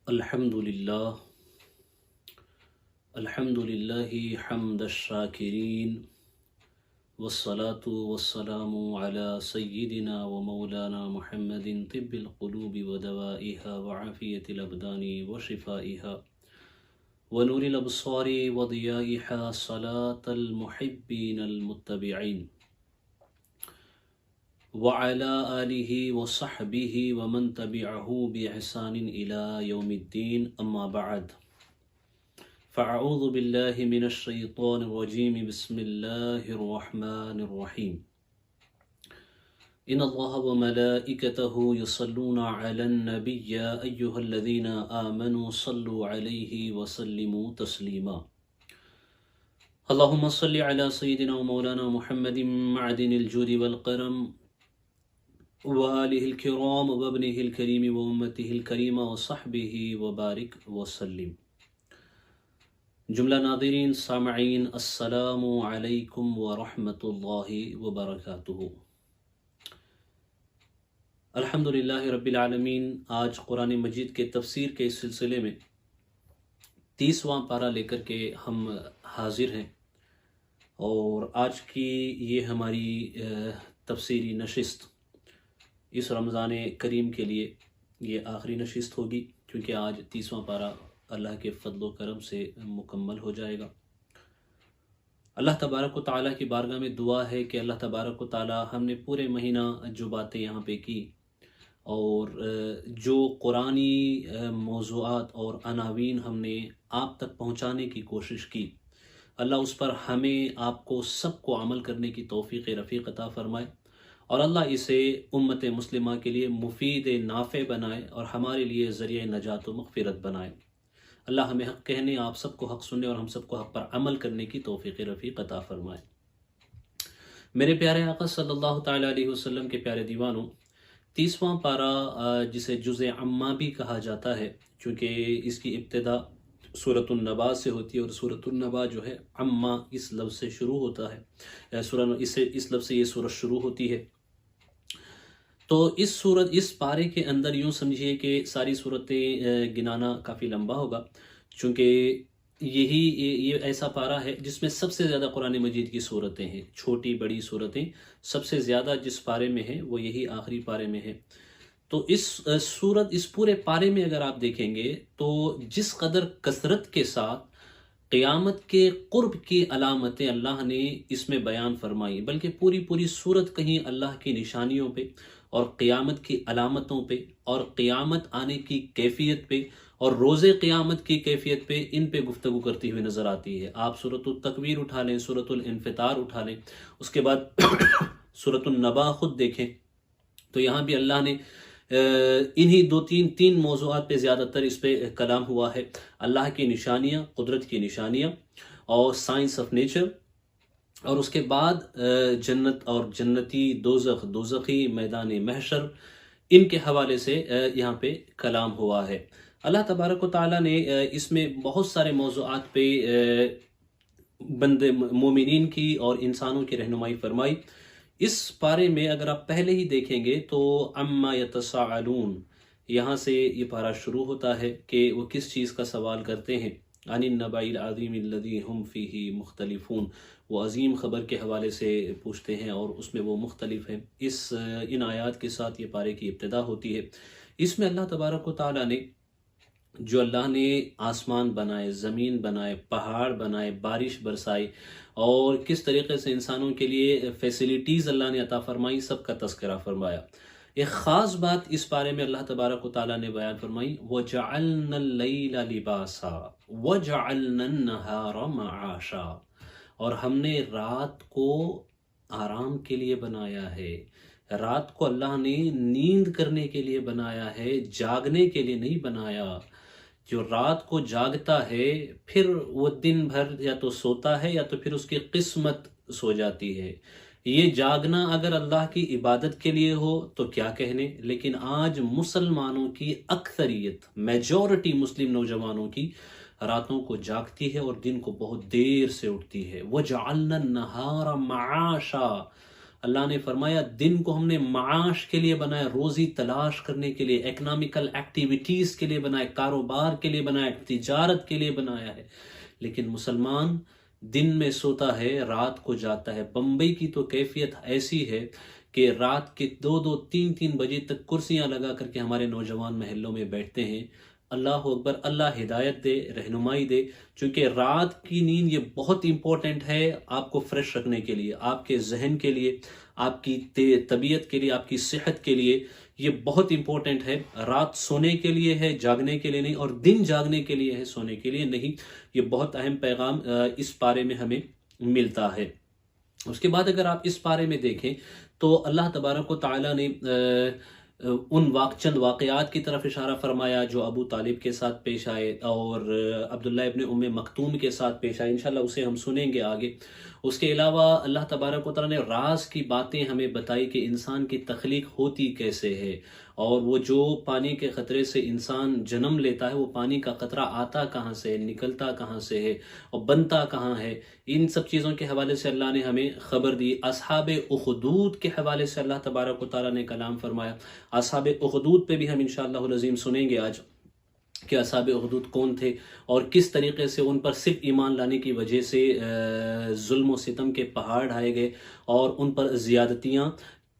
الحمد لله الحمد لله حمد الشاكرين والصلاة والسلام على سيدنا ومولانا محمد طب القلوب ودوائها وعافية الأبدان وشفائها ونور الأبصار وضيائها صلاة المحبين المتبعين وعلى آله وصحبه ومن تبعه بإحسان إلى يوم الدين أما بعد فأعوذ بالله من الشيطان الرجيم بسم الله الرحمن الرحيم إن الله وملائكته يصلون على النبي يا أيها الذين آمنوا صلوا عليه وسلموا تسليما اللهم صل على سيدنا ومولانا محمد معدن الجود والكرم وآله الكرام وابنه الكريم وأمته الكريمة وصحبه وبارك وسلم. جملہ ناظرین سامعین السلام علیکم ورحمۃ اللہ وبرکاتہ. الحمدللہ رب العالمین. آج قرآن مجید کے تفسیر کے اس سلسلے میں 30واں پارہ لے کر کے ہم حاضر ہیں، اور آج کی یہ ہماری تفسیری نشست اس رمضان کریم کے لیے یہ آخری نشست ہوگی، کیونکہ آج 30واں پارہ اللہ کے فضل و کرم سے مکمل ہو جائے گا. اللہ تبارک و تعالیٰ کی بارگاہ میں دعا ہے کہ اللہ تبارک و تعالیٰ ہم نے پورے مہینہ جو باتیں یہاں پہ کی اور جو قرآنی موضوعات اور عناوین ہم نے آپ تک پہنچانے کی کوشش کی، اللہ اس پر ہمیں آپ کو سب کو عمل کرنے کی توفیق رفیق عطا فرمائے، اور اللہ اسے امت مسلمہ کے لیے مفید نافع بنائے اور ہمارے لیے ذریعہ نجات و مغفرت بنائے. اللہ ہمیں حق کہنے، آپ سب کو حق سننے اور ہم سب کو حق پر عمل کرنے کی توفیق رفیق عطا فرمائے. میرے پیارے آقا صلی اللہ تعالیٰ علیہ وسلم کے پیارے دیوانوں، 30واں پارہ جسے جزء عامہ بھی کہا جاتا ہے، چونکہ اس کی ابتدا سورۃ النبا سے ہوتی ہے، اور سورۃ النبا جو ہے عامہ اس لفظ سے شروع ہوتا ہے، اس لفظ سے یہ سورت شروع ہوتی ہے. تو اس پارے کے اندر یوں سمجھیے کہ ساری صورتیں گنانا کافی لمبا ہوگا، چونکہ یہ ایسا پارہ ہے جس میں سب سے زیادہ قرآن مجید کی صورتیں ہیں، چھوٹی بڑی صورتیں سب سے زیادہ جس پارے میں ہیں وہ یہی آخری پارے میں ہے. تو اس پورے پارے میں اگر آپ دیکھیں گے تو جس قدر کثرت کے ساتھ قیامت کے قرب کی علامتیں اللہ نے اس میں بیان فرمائی، بلکہ پوری صورت کہیں اللہ کی نشانیوں پہ اور قیامت کی علامتوں پہ اور قیامت آنے کی کیفیت پہ اور روز قیامت کی کیفیت پہ، ان پہ گفتگو کرتی ہوئی نظر آتی ہے. آپ سورۃ التکویر اٹھا لیں، سورۃ الانفطار اٹھا لیں، اس کے بعد سورۃ النبا خود دیکھیں، تو یہاں بھی اللہ نے انہی تین موضوعات پہ زیادہ تر اس پہ کلام ہوا ہے. اللہ کی نشانیاں، قدرت کی نشانیاں اور سائنس آف نیچر، اور اس کے بعد جنت اور جنتی، دوزخی، میدان محشر، ان کے حوالے سے یہاں پہ کلام ہوا ہے. اللہ تبارک و تعالیٰ نے اس میں بہت سارے موضوعات پہ بندے مومنین کی اور انسانوں کی رہنمائی فرمائی. اس پارے میں اگر آپ پہلے ہی دیکھیں گے تو عما یتساءلون، یہاں سے یہ پارہ شروع ہوتا ہے کہ وہ کس چیز کا سوال کرتے ہیں. عن النبأ العظیم الذی ہم فیہ مختلفون، وہ عظیم خبر کے حوالے سے پوچھتے ہیں اور اس میں وہ مختلف ہیں. ان آیات کے ساتھ یہ پارے کی ابتدا ہوتی ہے. اس میں اللہ تبارک و تعالیٰ نے جو اللہ نے آسمان بنائے، زمین بنائے، پہاڑ بنائے، بارش برسائی، اور کس طریقے سے انسانوں کے لیے فیسیلیٹیز اللہ نے عطا فرمائی، سب کا تذکرہ فرمایا. ایک خاص بات اس بارے میں اللہ تبارک و تعالیٰ نے بیان فرمائی، وَجَعَلْنَا اللَّيْلَ لِبَاسًا وَجَعَلْنَا النَّهَارَ مَعَاشًا، اور ہم نے رات کو آرام کے لیے بنایا ہے. رات کو اللہ نے نیند کرنے کے لیے بنایا ہے، جاگنے کے لیے نہیں بنایا. جو رات کو جاگتا ہے پھر وہ دن بھر یا تو سوتا ہے یا تو پھر اس کی قسمت سو جاتی ہے. یہ جاگنا اگر اللہ کی عبادت کے لیے ہو تو کیا کہنے، لیکن آج مسلمانوں کی اکثریت، میجورٹی مسلم نوجوانوں کی راتوں کو جاگتی ہے اور دن کو بہت دیر سے اٹھتی ہے. وَجَعَلْنَا النَّهَارَ مَعَاشًا، اللہ نے فرمایا دن کو ہم نے معاش کے لیے بنایا، روزی تلاش کرنے کے لیے، اکنامیکل ایکٹیویٹیز کے لیے بنایا، کاروبار کے لیے بنایا، تجارت کے لیے بنایا ہے۔ لیکن مسلمان دن میں سوتا ہے، رات کو جاتا ہے۔ بمبئی کی تو کیفیت ایسی ہے کہ رات کے 2-2 3-3 بجے تک کرسیاں لگا کر کے ہمارے نوجوان محلوں میں بیٹھتے ہیں۔ اللہ اکبر، اللہ ہدایت دے، رہنمائی دے، چونکہ رات کی نیند یہ بہت امپورٹنٹ ہے آپ کو فریش رکھنے کے لیے، آپ کے ذہن کے لیے، آپ کی طبیعت کے لیے، آپ کی صحت کے لیے یہ بہت امپورٹنٹ ہے۔ رات سونے کے لیے ہے، جاگنے کے لیے نہیں، اور دن جاگنے کے لیے ہے، سونے کے لیے نہیں۔ یہ بہت اہم پیغام اس پارے میں ہمیں ملتا ہے۔ اس کے بعد اگر آپ اس پارے میں دیکھیں تو اللہ تبارک و تعالیٰ نے ان چند واقعات کی طرف اشارہ فرمایا جو ابو طالب کے ساتھ پیش آئے اور عبداللہ ابن ام مکتوم کے ساتھ پیش آئے، انشاءاللہ اسے ہم سنیں گے آگے۔ اس کے علاوہ اللہ تبارک و تعالیٰ نے راز کی باتیں ہمیں بتائی کہ انسان کی تخلیق ہوتی کیسے ہے، اور وہ جو پانی کے قطرے سے انسان جنم لیتا ہے وہ پانی کا قطرہ آتا کہاں سے ہے، نکلتا کہاں سے ہے، اور بنتا کہاں ہے۔ ان سب چیزوں کے حوالے سے اللہ نے ہمیں خبر دی۔ اصحاب اخدود کے حوالے سے اللہ تبارک و تعالیٰ نے کلام فرمایا۔ اصحاب اخدود پہ بھی ہم انشاءاللہ العظیم سنیں گے آج کہ اصحاب اخدود کون تھے اور کس طریقے سے ان پر صرف ایمان لانے کی وجہ سے ظلم و ستم کے پہاڑ ڈھائے گئے اور ان پر زیادتیاں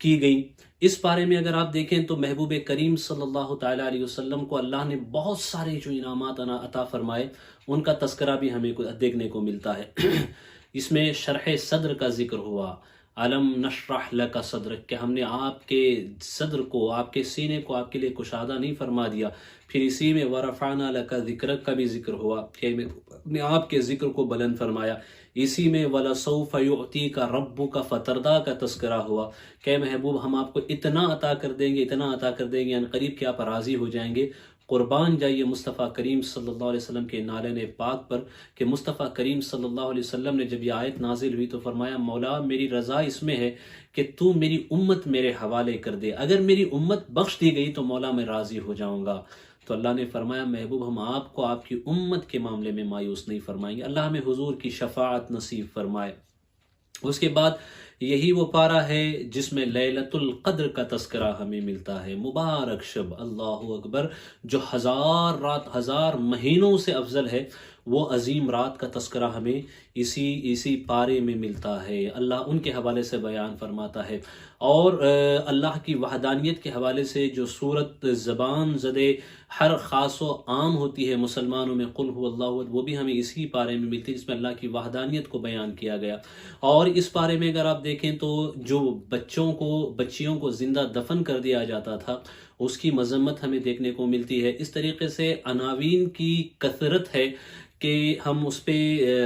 کی گئیں۔ اس بارے میں اگر آپ دیکھیں تو محبوب کریم صلی اللہ تعالیٰ علیہ وسلم کو اللہ نے بہت سارے جو انعامات عطا فرمائے ان کا تذکرہ بھی ہمیں دیکھنے کو ملتا ہے۔ اس میں شرح صدر کا ذکر ہوا، علم نشرح لک صدرک، کہ ہم نے آپ کے صدر کو، آپ کے سینے کو آپ کے لیے کشادہ نہیں فرما دیا۔ پھر اسی میں ورفعنا لک ذکرک کا بھی ذکر ہوا کہ ہم نے آپ کے ذکر کو بلند فرمایا۔ اسی میں وَلَسَوْفَ يُعْتِيكَ رَبُّكَ فَتَرْضَىٰ کا تذکرہ ہوا کہ محبوب ہم آپ کو اتنا عطا کر دیں گے، اتنا عطا کر دیں گے، ان قریب کہ آپ راضی ہو جائیں گے۔ قربان جائیے مصطفیٰ کریم صلی اللہ علیہ وسلم کے نالین پاک پر کہ مصطفیٰ کریم صلی اللہ علیہ وسلم نے جب یہ آیت نازل ہوئی تو فرمایا مولا میری رضا اس میں ہے کہ تو میری امت میرے حوالے کر دے، اگر میری امت بخش دی گئی تو مولا میں راضی ہو جاؤں گا۔ تو اللہ نے فرمایا محبوب ہم آپ کو آپ کی امت کے معاملے میں مایوس نہیں فرمائیں گے۔ اللہ ہمیں حضور کی شفاعت نصیب فرمائے۔ اس کے بعد یہی وہ پارہ ہے جس میں لیلۃ القدر کا تذکرہ ہمیں ملتا ہے، مبارک شب، اللہ اکبر، جو 1000 رات 1000 مہینوں سے افضل ہے، وہ عظیم رات کا تذکرہ ہمیں اسی پارے میں ملتا ہے۔ اللہ ان کے حوالے سے بیان فرماتا ہے، اور اللہ کی وحدانیت کے حوالے سے جو صورت زبان زدے ہر خاص و عام ہوتی ہے مسلمانوں میں، قل هو اللہ احد، وہ بھی ہمیں اسی پارے میں ملتی ہے جس میں اللہ کی وحدانیت کو بیان کیا گیا۔ اور اس پارے میں اگر آپ دیکھیں تو جو بچیوں کو زندہ دفن کر دیا جاتا تھا اس کی مذمت ہمیں دیکھنے کو ملتی ہے۔ اس طریقے سے عناوین کی کثرت ہے کہ ہم اس پہ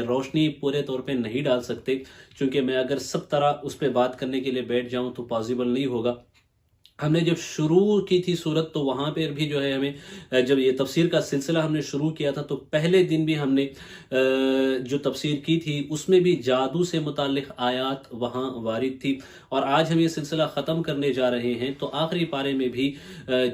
روشنی پورے طور پہ نہیں ڈال سکتے، چونکہ میں اگر سب طرح اس پہ بات کرنے کے لیے بیٹھ جاؤں تو پاسبل نہیں ہوگا۔ ہم نے جب شروع کی تھی صورت تو وہاں پہ بھی جو ہے ہمیں جب یہ تفسیر کا سلسلہ ہم نے شروع کیا تھا تو پہلے دن بھی ہم نے جو تفسیر کی تھی اس میں بھی جادو سے متعلق آیات وہاں وارد تھی، اور آج ہم یہ سلسلہ ختم کرنے جا رہے ہیں تو آخری پارے میں بھی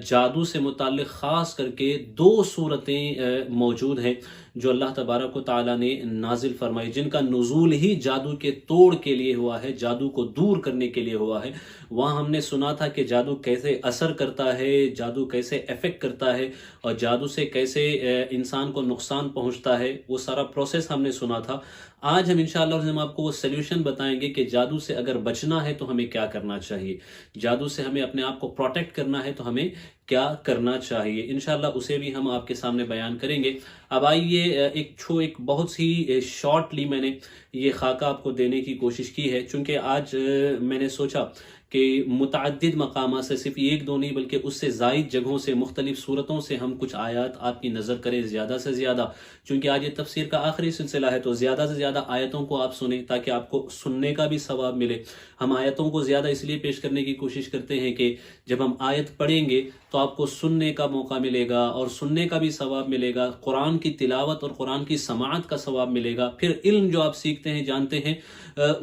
جادو سے متعلق خاص کر کے 2 صورتیں موجود ہیں جو اللہ تبارک و تعالیٰ نے نازل فرمائی، جن کا نزول ہی جادو کے توڑ کے لیے ہوا ہے، جادو کو دور کرنے کے لیے ہوا ہے۔ وہاں ہم نے سنا تھا کہ جادو کیسے اثر کرتا ہے، جادو کیسے افیکٹ کرتا ہے، اور جادو سے کیسے انسان کو نقصان پہنچتا ہے، وہ سارا پروسیس ہم نے سنا تھا۔ آج ہم انشاءاللہ ہم آپ کو وہ سلیوشن بتائیں گے کہ جادو سے اگر بچنا ہے تو ہمیں کیا کرنا چاہیے، جادو سے ہمیں اپنے آپ کو پروٹیکٹ کرنا ہے تو ہمیں کیا کرنا چاہیے، انشاءاللہ اسے بھی ہم آپ کے سامنے بیان کریں گے۔ اب آئیے ایک بہت سی شارٹلی میں نے یہ خاکہ آپ کو دینے کی کوشش کی ہے، چونکہ آج میں نے سوچا کہ متعدد مقامات سے، صرف 1-2 نہیں بلکہ اس سے زائد جگہوں سے، مختلف صورتوں سے ہم کچھ آیات آپ کی نظر کریں زیادہ سے زیادہ، چونکہ آج یہ تفسیر کا آخری سلسلہ ہے تو زیادہ سے زیادہ آیتوں کو آپ سنیں تاکہ آپ کو سننے کا بھی ثواب ملے۔ ہم آیتوں کو زیادہ اس لیے پیش کرنے کی کوشش کرتے ہیں کہ جب ہم آیت پڑھیں گے تو آپ کو سننے کا موقع ملے گا اور سننے کا بھی ثواب ملے گا، قرآن کی تلاوت اور قرآن کی سماعت کا ثواب ملے گا، پھر علم جو آپ سیکھتے ہیں جانتے ہیں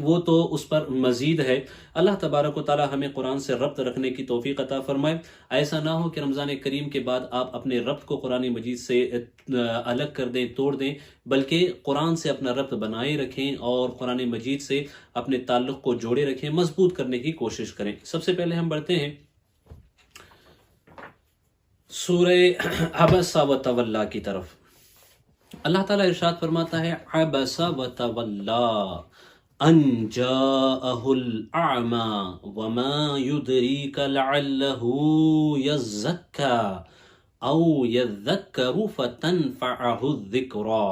وہ تو اس پر مزید ہے۔ اللہ تبارک و تعالیٰ تعالی ہمیں قرآن سے ربط رکھنے کی توفیق عطا فرمائے. ایسا نہ ہو کہ رمضان کریم کے بعد آپ اپنے ربط کو قرآن مجید سے الگ کر دیں، توڑ دیں، بلکہ قرآن سے اپنا ربط بنائے رکھیں اور قرآن مجید سے اپنے تعلق کو جوڑے رکھیں، مضبوط کرنے کی کوشش کریں. سب سے پہلے ہم بڑھتے ہیں سورہ عبس و تولا کی طرف. اللہ تعالیٰ ارشاد فرماتا ہے عبس و تولا ان جاءہ الاعمی وما یدریک لعلہ یزکا او یذکر فتنفعہ الذکرى.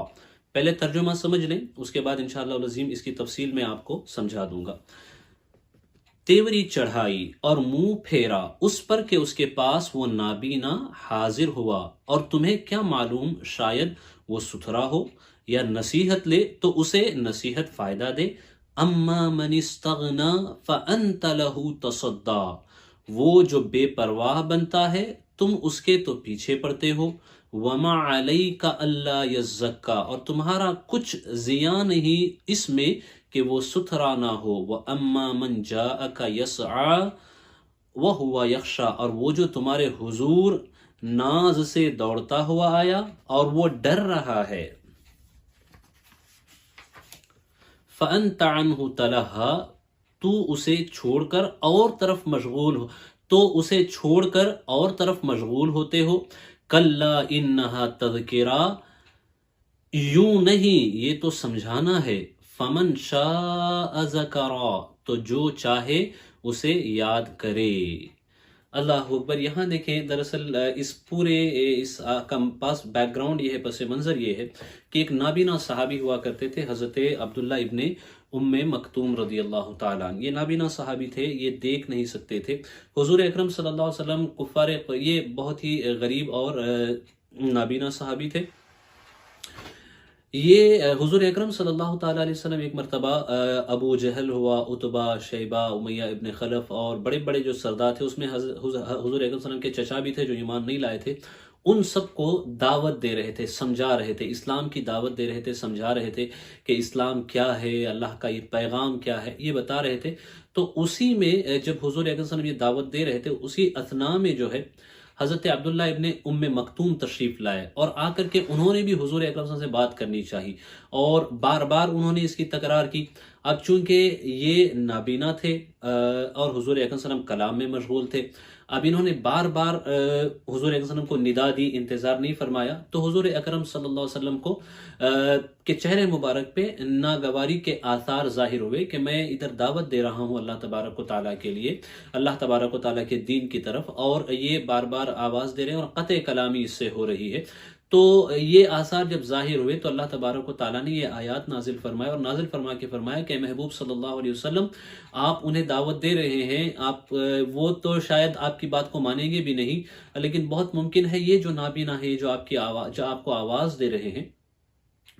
پہلے ترجمہ سمجھ لیں، اس کے بعد انشاءاللہ العظیم اس کی تفصیل میں آپ کو سمجھا دوں گا. تیوری چڑھائی اور منہ پھیرا اس پر کہ اس کے پاس وہ نابینا حاضر ہوا، اور تمہیں کیا معلوم شاید وہ ستھرا ہو یا نصیحت لے تو اسے نصیحت فائدہ دے. اما من استغنا فانت له تصدی، وہ جو بے پرواہ بنتا ہے تم اس کے تو پیچھے پڑتے ہو. وما علیک الا یزکا، اور تمہارا کچھ زیاں نہیں اس میں کہ وہ ستھرا نہ ہو. وَأَمَّا مَنْ جَاءَكَ يَسْعَى وَهُوَ يَخْشَى، اور وہ جو تمہارے حضور ناز سے دوڑتا ہوا آیا اور وہ ڈر رہا ہے. فَأَنْتَ عَنْهُ تَلَهَّى، تو اسے چھوڑ کر اور طرف مشغول ہو، تو اسے چھوڑ کر اور طرف مشغول ہوتے ہو. کَلَّا إِنَّهَا تَذْكِرَةٌ، یوں نہیں یہ تو سمجھانا ہے. فمن شاء ذکرا، تو جو چاہے اسے یاد کرے. اللہ اکبر. یہاں دیکھیں دراصل اس پورے اس کا پاس بیک گراؤنڈ یہ ہے، پس منظر یہ ہے کہ ایک نابینا صحابی ہوا کرتے تھے، حضرت عبداللہ ابن ام مکتوم رضی اللہ تعالیٰ عنہ. یہ نابینا صحابی تھے، یہ دیکھ نہیں سکتے تھے. حضور اکرم صلی اللہ علیہ وسلم کفار، یہ بہت ہی غریب اور نابینا صحابی تھے. یہ حضور اکرم صلی اللہ تعالیٰ علیہ وسلم ایک مرتبہ ابو جہل ہوا، عتبہ، شیبہ، امیہ ابن خلف اور بڑے بڑے جو سردار تھے، اس میں حضور اکرم صلی اللہ علیہ وسلم کے چچا بھی تھے جو ایمان نہیں لائے تھے. ان سب کو دعوت دے رہے تھے، سمجھا رہے تھے، اسلام کی دعوت دے رہے تھے، سمجھا رہے تھے کہ اسلام کیا ہے، اللہ کا یہ پیغام کیا ہے، یہ بتا رہے تھے. تو اسی میں جب حضور اکرم صلی اللہ علیہ وسلم یہ دعوت دے رہے تھے، اسی اثناء میں جو ہے حضرت عبداللہ ابن ام مکتوم تشریف لائے، اور آ کر کے انہوں نے بھی حضور اکرم صلی اللہ علیہ وسلم سے بات کرنی چاہی، اور بار بار انہوں نے اس کی تکرار کی. اب چونکہ یہ نابینا تھے اور حضور اکرم صلی اللہ علیہ وسلم کلام میں مشغول تھے، اب انہوں نے بار بار حضور اکرم صلی اللہ علیہ وسلم کو ندا دی، انتظار نہیں فرمایا. تو حضور اکرم صلی اللہ علیہ وسلم کو کے چہرے مبارک پہ ناگواری کے آثار ظاہر ہوئے کہ میں ادھر دعوت دے رہا ہوں اللہ تبارک و تعالیٰ کے لیے، اللہ تبارک و تعالیٰ کے دین کی طرف، اور یہ بار بار آواز دے رہے ہیں اور قطع کلامی اس سے ہو رہی ہے. تو یہ آثار جب ظاہر ہوئے تو اللہ تبارک و تعالیٰ نے یہ آیات نازل فرمائے، اور نازل فرما کے فرمایا کہ محبوب صلی اللہ علیہ وسلم آپ انہیں دعوت دے رہے ہیں، آپ وہ تو شاید آپ کی بات کو مانیں گے بھی نہیں، لیکن بہت ممکن ہے یہ جو نابینا ہے، جو آپ کو آواز دے رہے ہیں،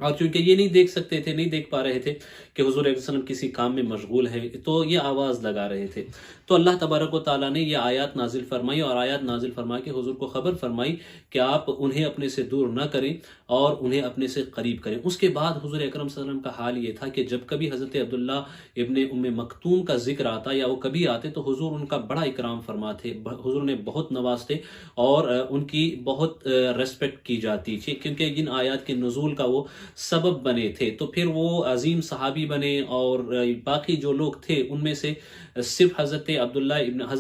اور چونکہ یہ نہیں دیکھ سکتے تھے، نہیں دیکھ پا رہے تھے کہ حضور علیہ وسلم کسی کام میں مشغول ہیں، تو یہ آواز لگا رہے تھے. تو اللہ تبارک و تعالیٰ نے یہ آیات نازل فرمائی، اور آیات نازل فرما کے حضور کو خبر فرمائی کہ آپ انہیں اپنے سے دور نہ کریں اور انہیں اپنے سے قریب کریں. اس کے بعد حضور اکرم صلی اللہ علیہ وسلم کا حال یہ تھا کہ جب کبھی حضرت عبداللہ ابن ام مکتوم کا ذکر آتا یا وہ کبھی آتے تو حضور ان کا بڑا اکرام فرماتے، حضور نے بہت نوازتے اور ان کی بہت ریسپیکٹ کی جاتی تھی، کیونکہ جن آیات کے نزول کا وہ سبب بنے تھے. تو پھر وہ عظیم صحابی بنے، اور باقی جو لوگ تھے ان میں سے صرف حضرت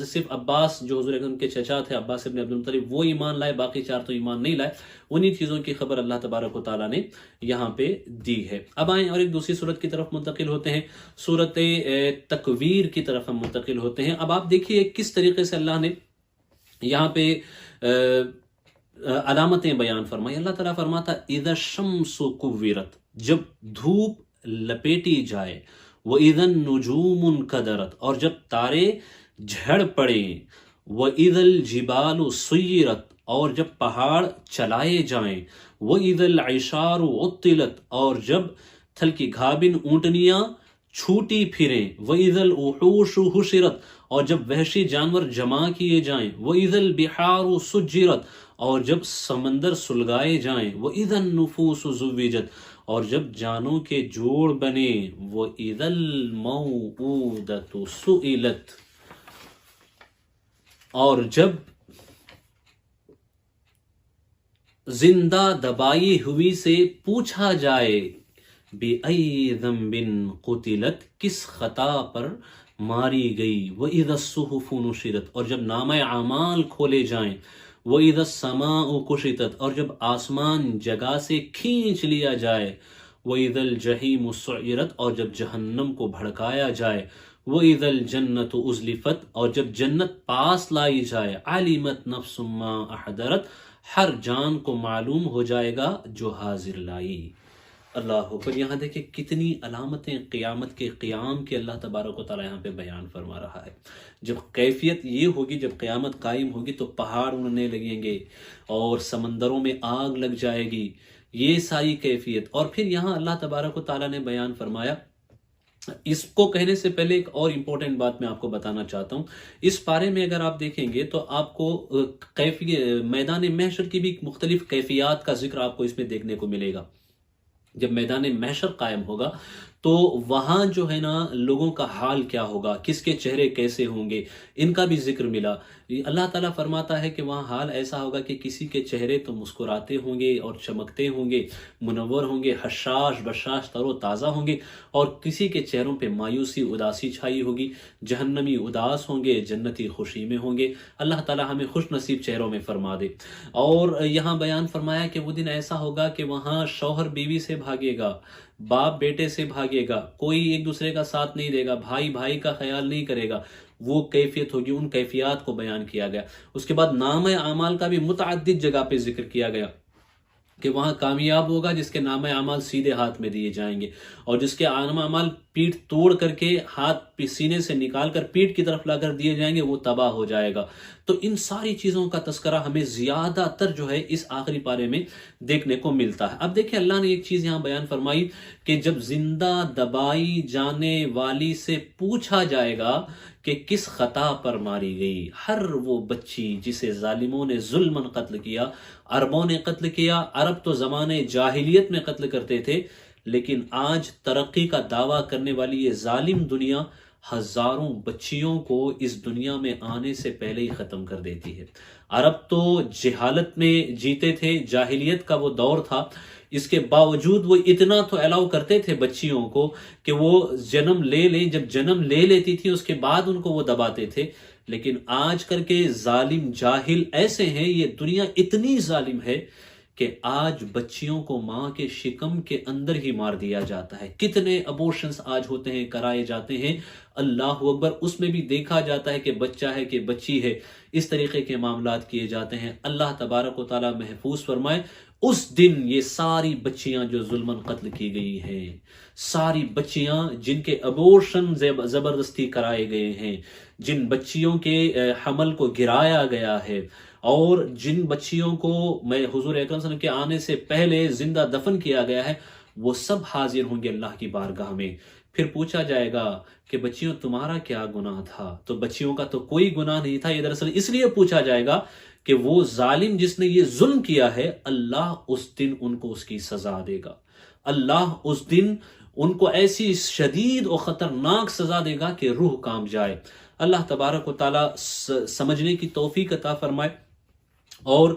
صرف عباس جو حضور اکرم کے چچا تھے، عباس ابن عبد المطلب، وہ ایمان لائے، باقی چار تو ایمان نہیں لائے. انہی چیزوں کی خبر اللہ تبارک و تعالیٰ نے یہاں پہ دی ہے. اب آئیں اور ایک دوسری صورت کی طرف منتقل ہوتے ہیں، صورت تکویر کی طرف ہم منتقل ہوتے ہیں. اب آپ دیکھیے کس طریقے سے اللہ نے یہاں پہ علامتیں بیان فرمائی. اللہ تعالیٰ فرماتا اذا الشمس کورت، جب دھوپ لپیٹی جائے، وَإِذَا النُّجُومُ انْكَدَرَتْ، اور جب تارے جھڑ پڑیں، وَإِذَا الْجِبَالُ سُيِّرَتْ، اور جب پہاڑ چلائے جائیں، وَإِذَا الْعِشَارُ عُطِّلَتْ، اور جب تھل کی گھابن اونٹنیاں چھوٹی پھریں، وَإِذَا الْوُحُوشُ حُشِرَتْ، اور جب وحشی جانور جمع کیے جائیں، وَإِذَا الْبِحَارُ سُجِّرَتْ، اور جب سمندر سلگائے جائیں، وَإِذَا النُّفُوسُ زُوِّجَتْ، اور جب جانوں کے جوڑ بنے، وَإِذَا الْمَوْءُودَةُ سُئِلَتْ، اور جب زندہ دبائی ہوئی سے پوچھا جائے بِأَيِّ ذَنبٍ قُتِلَتْ، کس خطا پر ماری گئی، وَإِذَا الصُّحُفُ نُشِرَتْ، اور جب نامہ اعمال کھولے جائیں، وَإِذَا السَّمَاءُ كُشِطَتْ، اور جب آسمان جگہ سے کھینچ لیا جائے، وَإِذَا الْجَحِيمُ سُعِّرَتْ، اور جب جہنم کو بھڑکایا جائے، وَإِذَا الْجَنَّةُ أُزْلِفَتْ، اور جب جنت پاس لائی جائے، عَلِمَتْ نَفْسٌ مَّا أَحْضَرَتْ، ہر جان کو معلوم ہو جائے گا جو حاضر لائی۔ اللہ اکبر۔ یہاں دیکھیں کتنی علامتیں قیامت کے قیام کے اللہ تبارک و تعالیٰ یہاں پہ بیان فرما رہا ہے۔ جب کیفیت یہ ہوگی، جب قیامت قائم ہوگی تو پہاڑ اڑنے لگیں گے اور سمندروں میں آگ لگ جائے گی، یہ ساری کیفیت۔ اور پھر یہاں اللہ تبارک و تعالیٰ نے بیان فرمایا، اس کو کہنے سے پہلے ایک اور امپورٹنٹ بات میں آپ کو بتانا چاہتا ہوں۔ اس پارے میں اگر آپ دیکھیں گے تو آپ کو میدان محشر کی بھی مختلف کیفیات کا ذکر آپ کو اس میں دیکھنے کو ملے گا۔ جب میدان محشر قائم ہوگا تو وہاں جو ہے نا لوگوں کا حال کیا ہوگا، کس کے چہرے کیسے ہوں گے، ان کا بھی ذکر ملا۔ اللہ تعالیٰ فرماتا ہے کہ وہاں حال ایسا ہوگا کہ کسی کے چہرے تو مسکراتے ہوں گے اور چمکتے ہوں گے، منور ہوں گے، حشاش بشاش تر و تازہ ہوں گے، اور کسی کے چہروں پہ مایوسی اداسی چھائی ہوگی۔ جہنمی اداس ہوں گے، جنتی خوشی میں ہوں گے۔ اللہ تعالیٰ ہمیں خوش نصیب چہروں میں فرما دے۔ اور یہاں بیان فرمایا کہ وہ دن ایسا ہوگا کہ وہاں شوہر بیوی سے بھاگے گا، باپ بیٹے سے بھاگے گا، کوئی ایک دوسرے کا ساتھ نہیں دے گا، بھائی بھائی کا خیال نہیں کرے گا۔ وہ کیفیت ہوگی، ان کیفیات کو بیان کیا گیا۔ اس کے بعد نامہ اعمال کا بھی متعدد جگہ پہ ذکر کیا گیا کہ وہاں کامیاب ہوگا جس کے نامہ اعمال سیدھے ہاتھ میں دیے جائیں گے، اور جس کے نامہ اعمال پیٹھ توڑ کر کے ہاتھ سینے سے نکال کر پیٹھ کی طرف لا کر دیے جائیں گے، وہ تباہ ہو جائے گا۔ تو ان ساری چیزوں کا تذکرہ ہمیں زیادہ تر جو ہے اس آخری پارے میں دیکھنے کو ملتا ہے۔ اب دیکھیں اللہ نے ایک چیز یہاں بیان فرمائی کہ جب زندہ دبائی جانے والی سے پوچھا جائے گا کہ کس خطا پر ماری گئی، ہر وہ بچی جسے ظالموں نے ظلماً قتل کیا، عربوں نے قتل کیا۔ عرب تو زمانے جاہلیت میں قتل کرتے تھے، لیکن آج ترقی کا دعویٰ کرنے والی یہ ظالم دنیا ہزاروں بچیوں کو اس دنیا میں آنے سے پہلے ہی ختم کر دیتی ہے۔ عرب تو جہالت میں جیتے تھے، جاہلیت کا وہ دور تھا، اس کے باوجود وہ اتنا تو الاؤ کرتے تھے بچیوں کو کہ وہ جنم لے لیں۔ جب جنم لے لیتی تھی اس کے بعد ان کو وہ دباتے تھے۔ لیکن آج کل کے ظالم جاہل ایسے ہیں، یہ دنیا اتنی ظالم ہے کہ آج بچیوں کو ماں کے شکم کے اندر ہی مار دیا جاتا ہے۔ کتنے ابورشنز آج ہوتے ہیں، کرائے جاتے ہیں، اللہ اکبر۔ اس میں بھی دیکھا جاتا ہے کہ بچہ ہے کہ بچی ہے، اس طریقے کے معاملات کیے جاتے ہیں۔ اللہ تبارک و تعالیٰ محفوظ فرمائے۔ اس دن یہ ساری بچیاں جو ظلماً قتل کی گئی ہیں، ساری بچیاں جن کے ابورشن زبردستی کرائے گئے ہیں، جن بچیوں کے حمل کو گرایا گیا ہے، اور جن بچیوں کو میں حضور اکرم صلی اللہ علیہ وسلم کے آنے سے پہلے زندہ دفن کیا گیا ہے، وہ سب حاضر ہوں گے اللہ کی بارگاہ میں۔ پھر پوچھا جائے گا کہ بچیوں تمہارا کیا گناہ تھا؟ تو بچیوں کا تو کوئی گناہ نہیں تھا۔ یہ دراصل اس لیے پوچھا جائے گا کہ وہ ظالم جس نے یہ ظلم کیا ہے، اللہ اس دن ان کو اس کی سزا دے گا۔ اللہ اس دن ان کو ایسی شدید و خطرناک سزا دے گا کہ روح کانپ جائے۔ اللہ تبارک و تعالیٰ سمجھنے کی توفیق عطا فرمائے، اور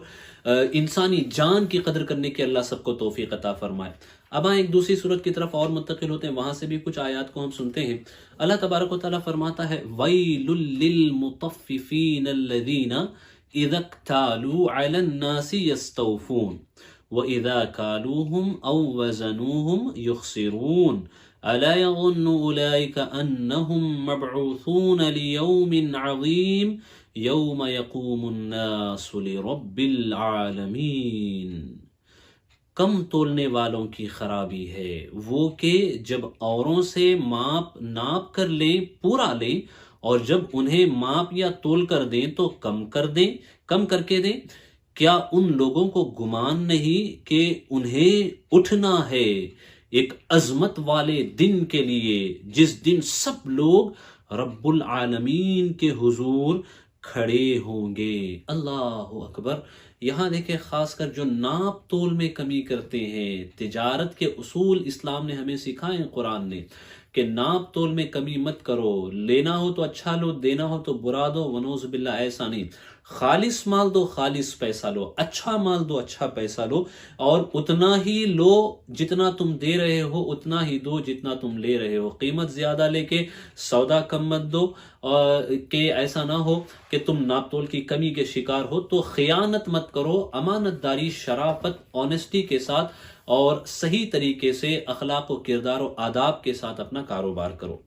انسانی جان کی قدر کرنے کی اللہ سب کو توفیق عطا فرمائے۔ اب ایک دوسری صورت کی طرف اور منتقل ہوتے ہیں، وہاں سے بھی کچھ آیات کو ہم سنتے ہیں۔ اللہ تبارک و تعالیٰ فرماتا ہے وَيْلٌ لِّلْمُطَفِّفِينَ الَّذِينَ اِذَا اكْتَالُوا عَلَى النَّاسِ يَسْتَوْفُونَ وَإِذَا كَالُوهُمْ أَوْ وَزَنُوهُمْ يُخْسِرُونَ أَلَا يَظُنُّ أُولَئِكَ أَنَّهُمْ مَبْعُوثُونَ لِيَوْمٍ عَظِيمٍ یوم یقوم الناس لرب العالمین۔ کم تولنے والوں کی خرابی ہے وہ کہ جب اوروں سے ناپ کر لیں، پورا لیں، اور جب انہیں ماپ یا تول کر دیں تو کم کر کے دیں۔ کیا ان لوگوں کو گمان نہیں کہ انہیں اٹھنا ہے ایک عظمت والے دن کے لیے، جس دن سب لوگ رب العالمین کے حضور کھڑے ہوں گے۔ اللہ اکبر۔ یہاں دیکھیں خاص کر جو ناپ تول میں کمی کرتے ہیں، تجارت کے اصول اسلام نے ہمیں سکھائے ہیں، قرآن نے، کہ ناپ تول میں کمی مت کرو، لینا ہو تو اچھا لو، دینا ہو تو برا دو، ونعوذ باللہ ایسا نہیں، خالص مال دو، خالص پیسہ لو، اچھا مال دو، اچھا پیسہ لو، اور اتنا ہی لو جتنا تم دے رہے ہو، اتنا ہی دو جتنا تم لے رہے ہو، قیمت زیادہ لے کے سودا کم مت دو، کہ ایسا نہ ہو کہ تم ناپ تول کی کمی کے شکار ہو۔ تو خیانت مت کرو، امانت داری، شرافت، آنیسٹی کے ساتھ اور صحیح طریقے سے اخلاق و کردار و آداب کے ساتھ اپنا کاروبار کرو۔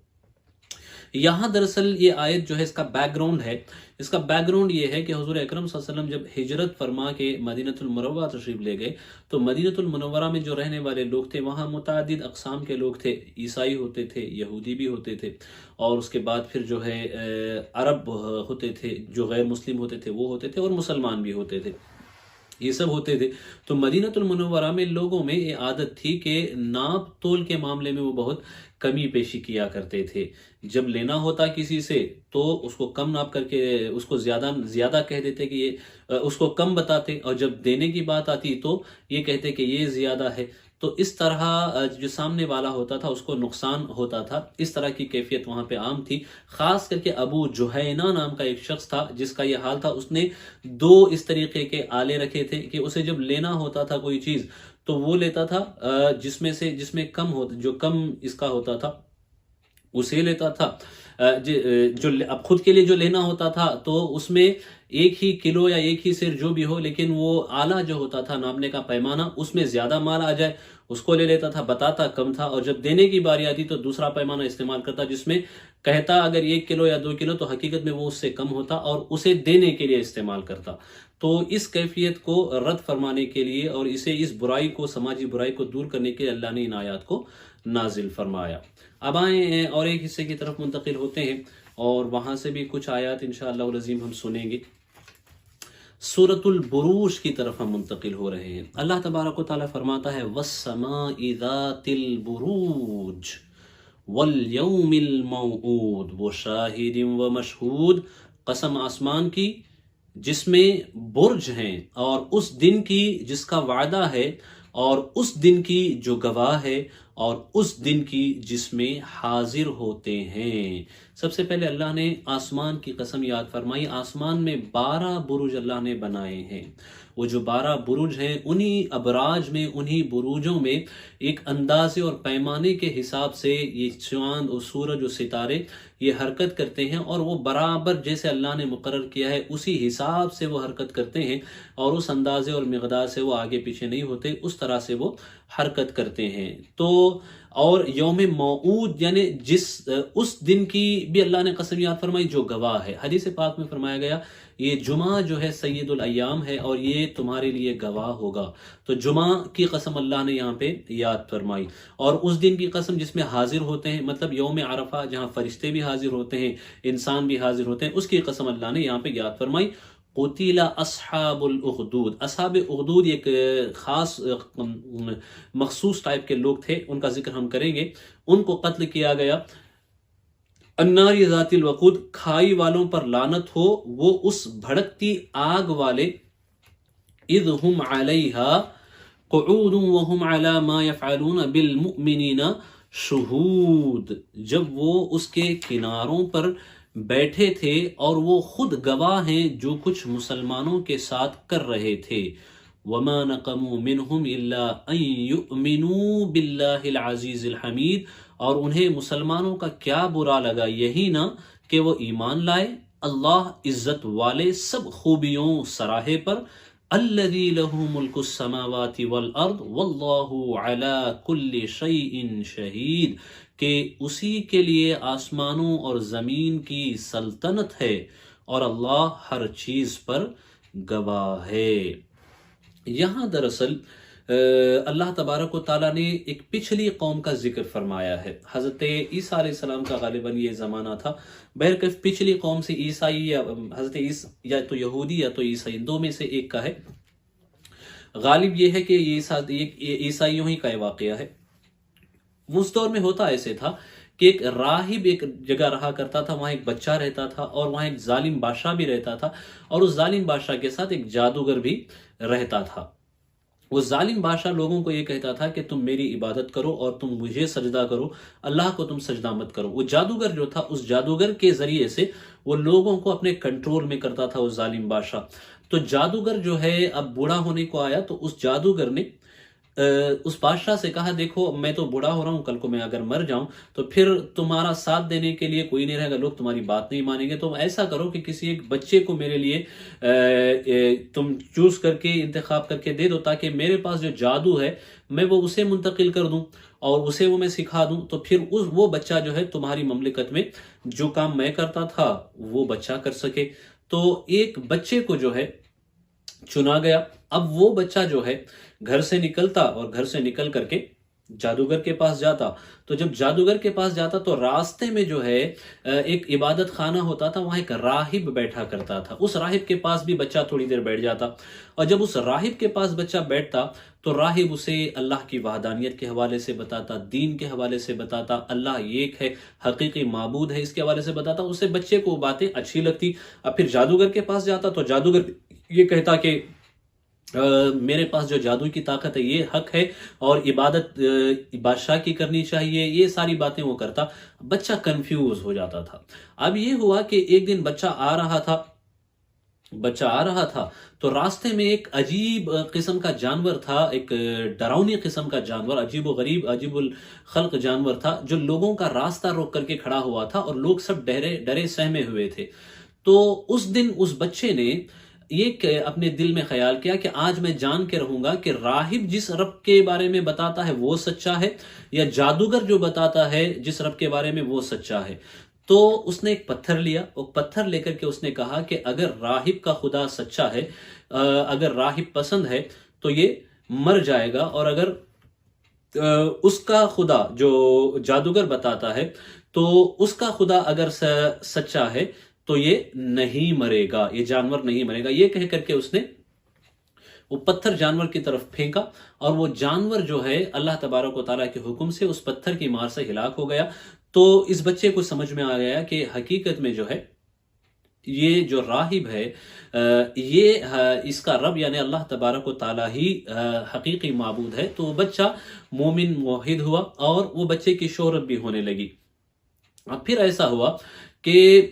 یہاں دراصل یہ آیت جو ہے اس کا بیک گراؤنڈ ہے، اس کا بیک گراؤنڈ یہ ہے کہ حضور اکرم صلی اللہ علیہ وسلم جب ہجرت فرما کے مدینہ المنورہ تشریف لے گئے تو مدینہ المنورہ میں جو رہنے والے لوگ تھے وہاں متعدد اقسام کے لوگ تھے، عیسائی ہوتے تھے، یہودی بھی ہوتے تھے، اور اس کے بعد پھر جو ہے عرب ہوتے تھے، جو غیر مسلم ہوتے تھے وہ ہوتے تھے، اور مسلمان بھی ہوتے تھے، یہ سب ہوتے تھے۔ تو مدینہ المنورہ میں لوگوں میں یہ عادت تھی کہ ناپ تول کے معاملے میں وہ بہت کمی پیشی کیا کرتے تھے۔ جب لینا ہوتا کسی سے تو اس کو کم ناپ کر کے اس کو زیادہ کہہ دیتے کہ یہ اس کو کم بتاتے، اور جب دینے کی بات آتی تو یہ کہتے کہ یہ زیادہ ہے۔ تو اس طرح جو سامنے والا ہوتا تھا اس کو نقصان ہوتا تھا، اس طرح کی کیفیت وہاں پہ عام تھی۔ خاص کر کے ابو جہینہ نام کا ایک شخص تھا جس کا یہ حال تھا، اس نے 2 اس طریقے کے آلے رکھے تھے کہ اسے جب لینا ہوتا تھا کوئی چیز تو وہ لیتا تھا جس میں کم ہوتا، جو کم اس کا ہوتا تھا اسے لیتا تھا، جو اب خود کے لیے جو لینا ہوتا تھا تو اس میں 1 ہی کلو یا 1 ہی سیر جو بھی ہو، لیکن وہ آلہ جو ہوتا تھا ناپنے کا پیمانہ، اس میں زیادہ مال آ جائے اس کو لے لیتا تھا، بتاتا کم تھا، اور جب دینے کی باری آتی تو دوسرا پیمانہ استعمال کرتا جس میں کہتا اگر 1 کلو یا 2 کلو تو حقیقت میں وہ اس سے کم ہوتا اور اسے دینے کے لیے استعمال کرتا۔ تو اس کیفیت کو رد فرمانے کے لیے اور اس برائی کو، سماجی برائی کو دور کرنے کے لیے اللہ نے ان آیات کو نازل فرمایا۔ اب آئیں اور ایک حصے کی طرف منتقل ہوتے ہیں اور وہاں سے بھی کچھ آیات انشاءاللہ العظیم ہم سنیں گے۔ سورۃ البروج کی طرف ہم منتقل ہو رہے ہیں۔ اللہ تبارک و تعالیٰ فرماتا ہے وَالسَّمَاءِ ذَاتِ الْبُرُوجِ وَالْيَوْمِ الْمَوْعُودِ وَشَاهِدٍ وَمَشْهُودٍ، قسم آسمان کی جس میں برج ہیں، اور اس دن کی جس کا وعدہ ہے، اور اس دن کی جو گواہ ہے، اور اس دن کی جس میں حاضر ہوتے ہیں۔ سب سے پہلے اللہ نے آسمان کی قسم یاد فرمائی۔ آسمان میں 12 برج اللہ نے بنائے ہیں۔ وہ جو 12 برج ہیں انہی ابراج میں، انہی بروجوں میں ایک اندازے اور پیمانے کے حساب سے یہ چاند اور سورج اور ستارے یہ حرکت کرتے ہیں، اور وہ برابر جیسے اللہ نے مقرر کیا ہے اسی حساب سے وہ حرکت کرتے ہیں، اور اس اندازے اور مقدار سے وہ آگے پیچھے نہیں ہوتے، اس طرح سے وہ حرکت کرتے ہیں۔ تو اور یوم موعود یعنی اس دن کی بھی اللہ نے قسم یاد فرمائی جو گواہ ہے۔ حدیث پاک میں فرمایا گیا یہ جمعہ جو ہے سید الایام ہے اور یہ تمہارے لیے گواہ ہوگا۔ تو جمعہ کی قسم اللہ نے یہاں پہ یاد فرمائی، اور اس دن کی قسم جس میں حاضر ہوتے ہیں، مطلب یوم عرفہ جہاں فرشتے بھی حاضر ہوتے ہیں، انسان بھی حاضر ہوتے ہیں، اس کی قسم اللہ نے یہاں پہ یاد فرمائی۔ قتل اصحاب الاخدود، اصحاب اخدود ایک خاص مخصوص ٹائپ کے لوگ تھے، ان کا ذکر ہم کریں گے۔ ان کو قتل کیا گیا۔ النار ذات الوقود، کھائی والوں پر لعنت ہو، وہ اس بھڑکتی آگ والے، اذ ہم علیہا قعود وہم علی ما یفعلون بالمؤمنین شہود، جب وہ اس کے کناروں پر بیٹھے تھے اور وہ خود گواہ ہیں جو کچھ مسلمانوں کے ساتھ کر رہے تھے۔ وما نقموا منہم الا ان یؤمنوا باللہ العزیز الحمید، اور انہیں مسلمانوں کا کیا برا لگا، یہی نہ کہ وہ ایمان لائے اللہ عزت والے سب خوبیوں سراہے پر، الذی لہ ملک السماوات والارض واللہ علی کل شیء شہید، کہ اسی کے لیے آسمانوں اور زمین کی سلطنت ہے اور اللہ ہر چیز پر گواہ ہے۔ یہاں دراصل اللہ تبارک و تعالیٰ نے ایک پچھلی قوم کا ذکر فرمایا ہے۔ حضرت عیسیٰ علیہ السلام کا غالباً یہ زمانہ تھا، بہرکیف پچھلی قوم سے عیسائی یا حضرت عیسیٰ یا تو یہودی یا تو عیسائی، دو میں سے ایک کا ہے۔ غالب یہ ہے کہ یہ عیسائیوں ہی کا واقعہ ہے۔ اس دور میں ہوتا ایسے تھا کہ ایک راہب ایک جگہ رہا کرتا تھا، وہاں ایک بچہ رہتا تھا، اور وہاں ایک ظالم بادشاہ بھی رہتا تھا، اور اس ظالم بادشاہ کے ساتھ ایک جادوگر بھی رہتا تھا۔ وہ ظالم بادشاہ لوگوں کو یہ کہتا تھا کہ تم میری عبادت کرو اور تم مجھے سجدہ کرو، اللہ کو تم سجدہ مت کرو۔ وہ جادوگر جو تھا، اس جادوگر کے ذریعے سے وہ لوگوں کو اپنے کنٹرول میں کرتا تھا، وہ ظالم بادشاہ۔ تو جادوگر جو ہے اب بوڑھا ہونے کو آیا، تو اس جادوگر نے اس بادشاہ سے کہا دیکھو میں تو بوڑھا ہو رہا ہوں، کل کو میں اگر مر جاؤں تو پھر تمہارا ساتھ دینے کے لیے کوئی نہیں رہے گا، لوگ تمہاری بات نہیں مانیں گے، تو ایسا کرو کہ کسی ایک بچے کو میرے لیے تم چوز کر کے انتخاب کر کے دے دو، تاکہ میرے پاس جو جادو ہے میں وہ اسے منتقل کر دوں اور اسے وہ میں سکھا دوں، تو پھر وہ بچہ جو ہے تمہاری مملکت میں جو کام میں کرتا تھا وہ بچہ کر سکے۔ تو ایک بچے کو جو ہے چنا گیا۔ اب وہ بچہ جو ہے گھر سے نکلتا اور گھر سے نکل کر کے جادوگر کے پاس جاتا۔ تو جب جادوگر کے پاس جاتا تو راستے میں جو ہے ایک عبادت خانہ ہوتا تھا، وہاں ایک راہب بیٹھا کرتا تھا، اس راہب کے پاس بھی بچہ تھوڑی دیر بیٹھ جاتا، اور جب اس راہب کے پاس بچہ بیٹھتا تو راہب اسے اللہ کی وحدانیت کے حوالے سے بتاتا، دین کے حوالے سے بتاتا، اللہ ایک ہے، حقیقی معبود ہے، اس کے حوالے سے بتاتا۔ اسے بچے کو باتیں اچھی لگتی۔ اب پھر جادوگر کے پاس جاتا تو جادوگر یہ کہتا کہ میرے پاس جو جادو کی طاقت ہے یہ حق ہے اور عبادت بادشاہ کی کرنی چاہیے، یہ ساری باتیں وہ کرتا۔ بچہ کنفیوز ہو جاتا تھا۔ اب یہ ہوا کہ ایک دن بچہ آ رہا تھا تو راستے میں ایک عجیب قسم کا جانور تھا، ایک ڈراؤنی قسم کا جانور، عجیب و غریب، عجیب الخلق جانور تھا، جو لوگوں کا راستہ روک کر کے کھڑا ہوا تھا اور لوگ سب ڈرے سہمے ہوئے تھے۔ تو اس دن اس بچے نے یہ اپنے دل میں خیال کیا کہ آج میں جان کے رہوں گا کہ راہب جس رب کے بارے میں بتاتا ہے وہ سچا ہے یا جادوگر جو بتاتا ہے جس رب کے بارے میں وہ سچا ہے۔ تو اس نے ایک پتھر لیا، وہ پتھر لے کر کے اس نے کہا کہ اگر راہب کا خدا سچا ہے، اگر راہب پسند ہے تو یہ مر جائے گا، اور اگر اس کا خدا جو جادوگر بتاتا ہے تو اس کا خدا اگر سچا ہے تو یہ نہیں مرے گا، یہ جانور نہیں مرے گا۔ یہ کہہ کر کے اس نے وہ پتھر جانور کی طرف پھینکا، اور وہ جانور جو ہے اللہ تبارک و تعالیٰ کے حکم سے اس پتھر کی مار سے ہلاک ہو گیا۔ تو اس بچے کو سمجھ میں آ گیا کہ حقیقت میں جو ہے یہ جو راہب ہے یہ اس کا رب یعنی اللہ تبارک و تعالیٰ ہی حقیقی معبود ہے۔ تو وہ بچہ مومن موحد ہوا اور وہ بچے کی شہرت بھی ہونے لگی۔ اب پھر ایسا ہوا کہ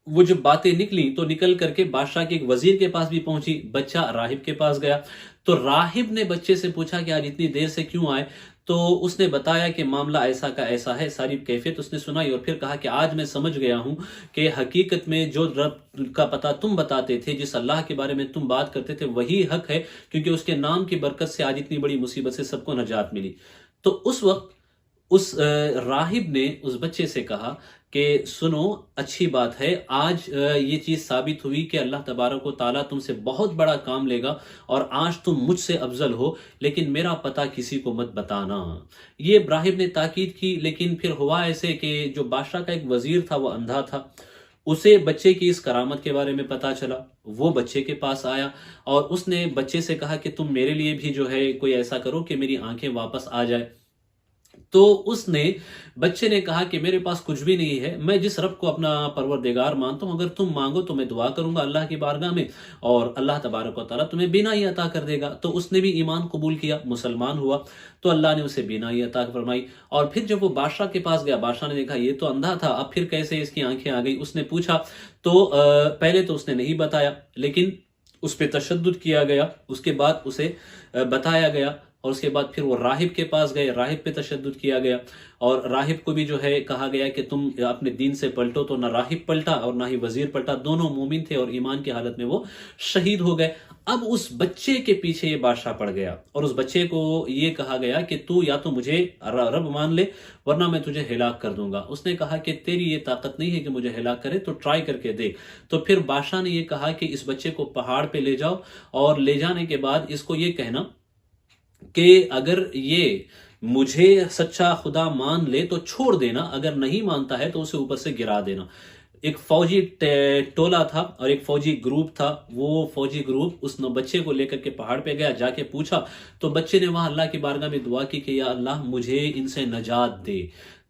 وہ جب باتیں نکلی تو نکل کر کے بادشاہ کے ایک وزیر کے پاس بھی پہنچی، بچہ راہب کے پاس گیا۔ تو راہب نے بچے سے پوچھا کہ آج اتنی دیر سے کیوں آئے؟ تو اس نے بتایا کہ معاملہ ایسا کا ایسا ہے، ساری کیفیت اس نے سنائی، اور پھر کہا کہ آج میں سمجھ گیا ہوں کہ حقیقت میں جو رب کا پتہ تم بتاتے تھے، جس اللہ کے بارے میں تم بات کرتے تھے وہی حق ہے، کیونکہ اس کے نام کی برکت سے آج اتنی بڑی مصیبت سے سب کو نجات ملی۔ تو اس وقت اس راہب نے اس بچے سے کہا کہ سنو، اچھی بات ہے، آج یہ چیز ثابت ہوئی کہ اللہ تبارک و تعالیٰ تم سے بہت بڑا کام لے گا، اور آج تم مجھ سے افضل ہو، لیکن میرا پتہ کسی کو مت بتانا۔ یہ راہب نے تاکید کی، لیکن پھر ہوا ایسے کہ جو بادشاہ کا ایک وزیر تھا وہ اندھا تھا، اسے بچے کی اس کرامت کے بارے میں پتا چلا، وہ بچے کے پاس آیا اور اس نے بچے سے کہا کہ تم میرے لیے بھی جو ہے کوئی ایسا کرو کہ میری آنکھیں واپس آ جائے۔ تو اس نے بچے نے کہا کہ میرے پاس کچھ بھی نہیں ہے، میں جس رب کو اپنا پروردگار مانتا ہوں، اگر تم مانگو تو میں دعا کروں گا اللہ کی بارگاہ میں، اور اللہ تبارک و تعالیٰ تمہیں بینائی عطا کر دے گا۔ تو اس نے بھی ایمان قبول کیا، مسلمان ہوا، تو اللہ نے اسے بینائی عطا فرمائی۔ اور پھر جب وہ بادشاہ کے پاس گیا، بادشاہ نے دیکھا یہ تو اندھا تھا، اب پھر کیسے اس کی آنکھیں آ گئی؟ اس نے پوچھا تو پہلے تو اس نے نہیں بتایا، لیکن اس پہ تشدد کیا گیا، اس کے بعد اسے بتایا گیا، اور اس کے بعد پھر وہ راہب کے پاس گئے، راہب پہ تشدد کیا گیا، اور راہب کو بھی جو ہے کہا گیا کہ تم اپنے دین سے پلٹو، تو نہ راہب پلٹا اور نہ ہی وزیر پلٹا، دونوں مومن تھے اور ایمان کی حالت میں وہ شہید ہو گئے۔ اب اس بچے کے پیچھے یہ بادشاہ پڑ گیا، اور اس بچے کو یہ کہا گیا کہ تو یا تو مجھے رب مان لے ورنہ میں تجھے ہلاک کر دوں گا۔ اس نے کہا کہ تیری یہ طاقت نہیں ہے کہ مجھے ہلاک کرے، تو ٹرائی کر کے دیکھ۔ تو پھر بادشاہ نے یہ کہا کہ اس بچے کو پہاڑ پہ لے جاؤ، اور لے جانے کے بعد اس کو یہ کہنا کہ اگر یہ مجھے سچا خدا مان لے تو چھوڑ دینا، اگر نہیں مانتا ہے تو اسے اوپر سے گرا دینا۔ ایک فوجی ٹولہ تھا اور ایک فوجی گروپ تھا، وہ فوجی گروپ اس بچے کو لے کر کے پہاڑ پہ گیا، جا کے پوچھا، تو بچے نے وہاں اللہ کی بارگاہ میں دعا کی کہ یا اللہ مجھے ان سے نجات دے۔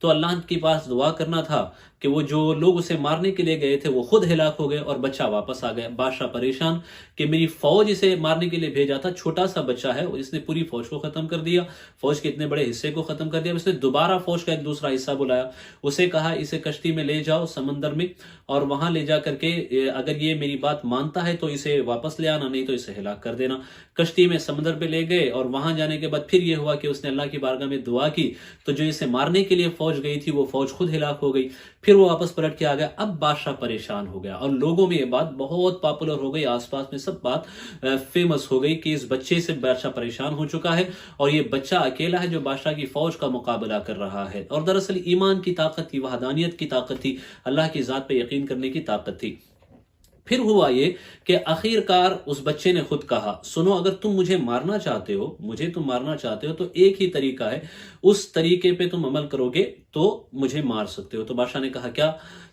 تو اللہ کے پاس دعا کرنا تھا کہ وہ جو لوگ اسے مارنے کے لیے گئے تھے وہ خود ہلاک ہو گئے اور بچہ واپس آ گیا۔ بادشاہ پریشان کہ میری فوج اسے مارنے کے لیے بھیجا تھا، چھوٹا سا بچہ ہے، اس نے پوری فوج کو ختم کر دیا، فوج کے اتنے بڑے حصے کو ختم کر دیا۔ اس نے دوبارہ فوج کا ایک دوسرا حصہ بلایا، اسے کہا اسے کشتی میں لے جاؤ سمندر میں، اور وہاں لے جا کر کے اگر یہ میری بات مانتا ہے تو اسے واپس لے آنا، نہیں تو اسے ہلاک کر دینا۔ کشتی میں سمندر پہ لے گئے، اور وہاں جانے کے بعد پھر یہ ہوا کہ اس نے اللہ کی بارگاہ میں دعا کی تو جو اسے مارنے کے لیے فوج گئی تھی وہ فوج خود ہلاک ہو گئی، پھر وہ واپس پلٹ کے آ گیا۔ اب بادشاہ پریشان ہو گیا اور لوگوں میں یہ بات بہت پاپولر ہو گئی، آس پاس میں سب بات فیمس ہو گئی کہ اس بچے سے بادشاہ پریشان ہو چکا ہے، اور یہ بچہ اکیلا ہے جو بادشاہ کی فوج کا مقابلہ کر رہا ہے۔ اور دراصل ایمان کی طاقت تھی، وحدانیت کی طاقت تھی، اللہ کی ذات پہ یقین کرنے کی طاقت تھی۔ پھر ہوا یہ کہ آخر کار اس بچے نے خود کہا سنو، اگر تم مجھے مارنا چاہتے ہو تو ایک ہی طریقہ ہے، اس طریقے پہ تم عمل کرو گے تو مجھے مار سکتے ہو۔ تو بادشاہ نے کہا کیا؟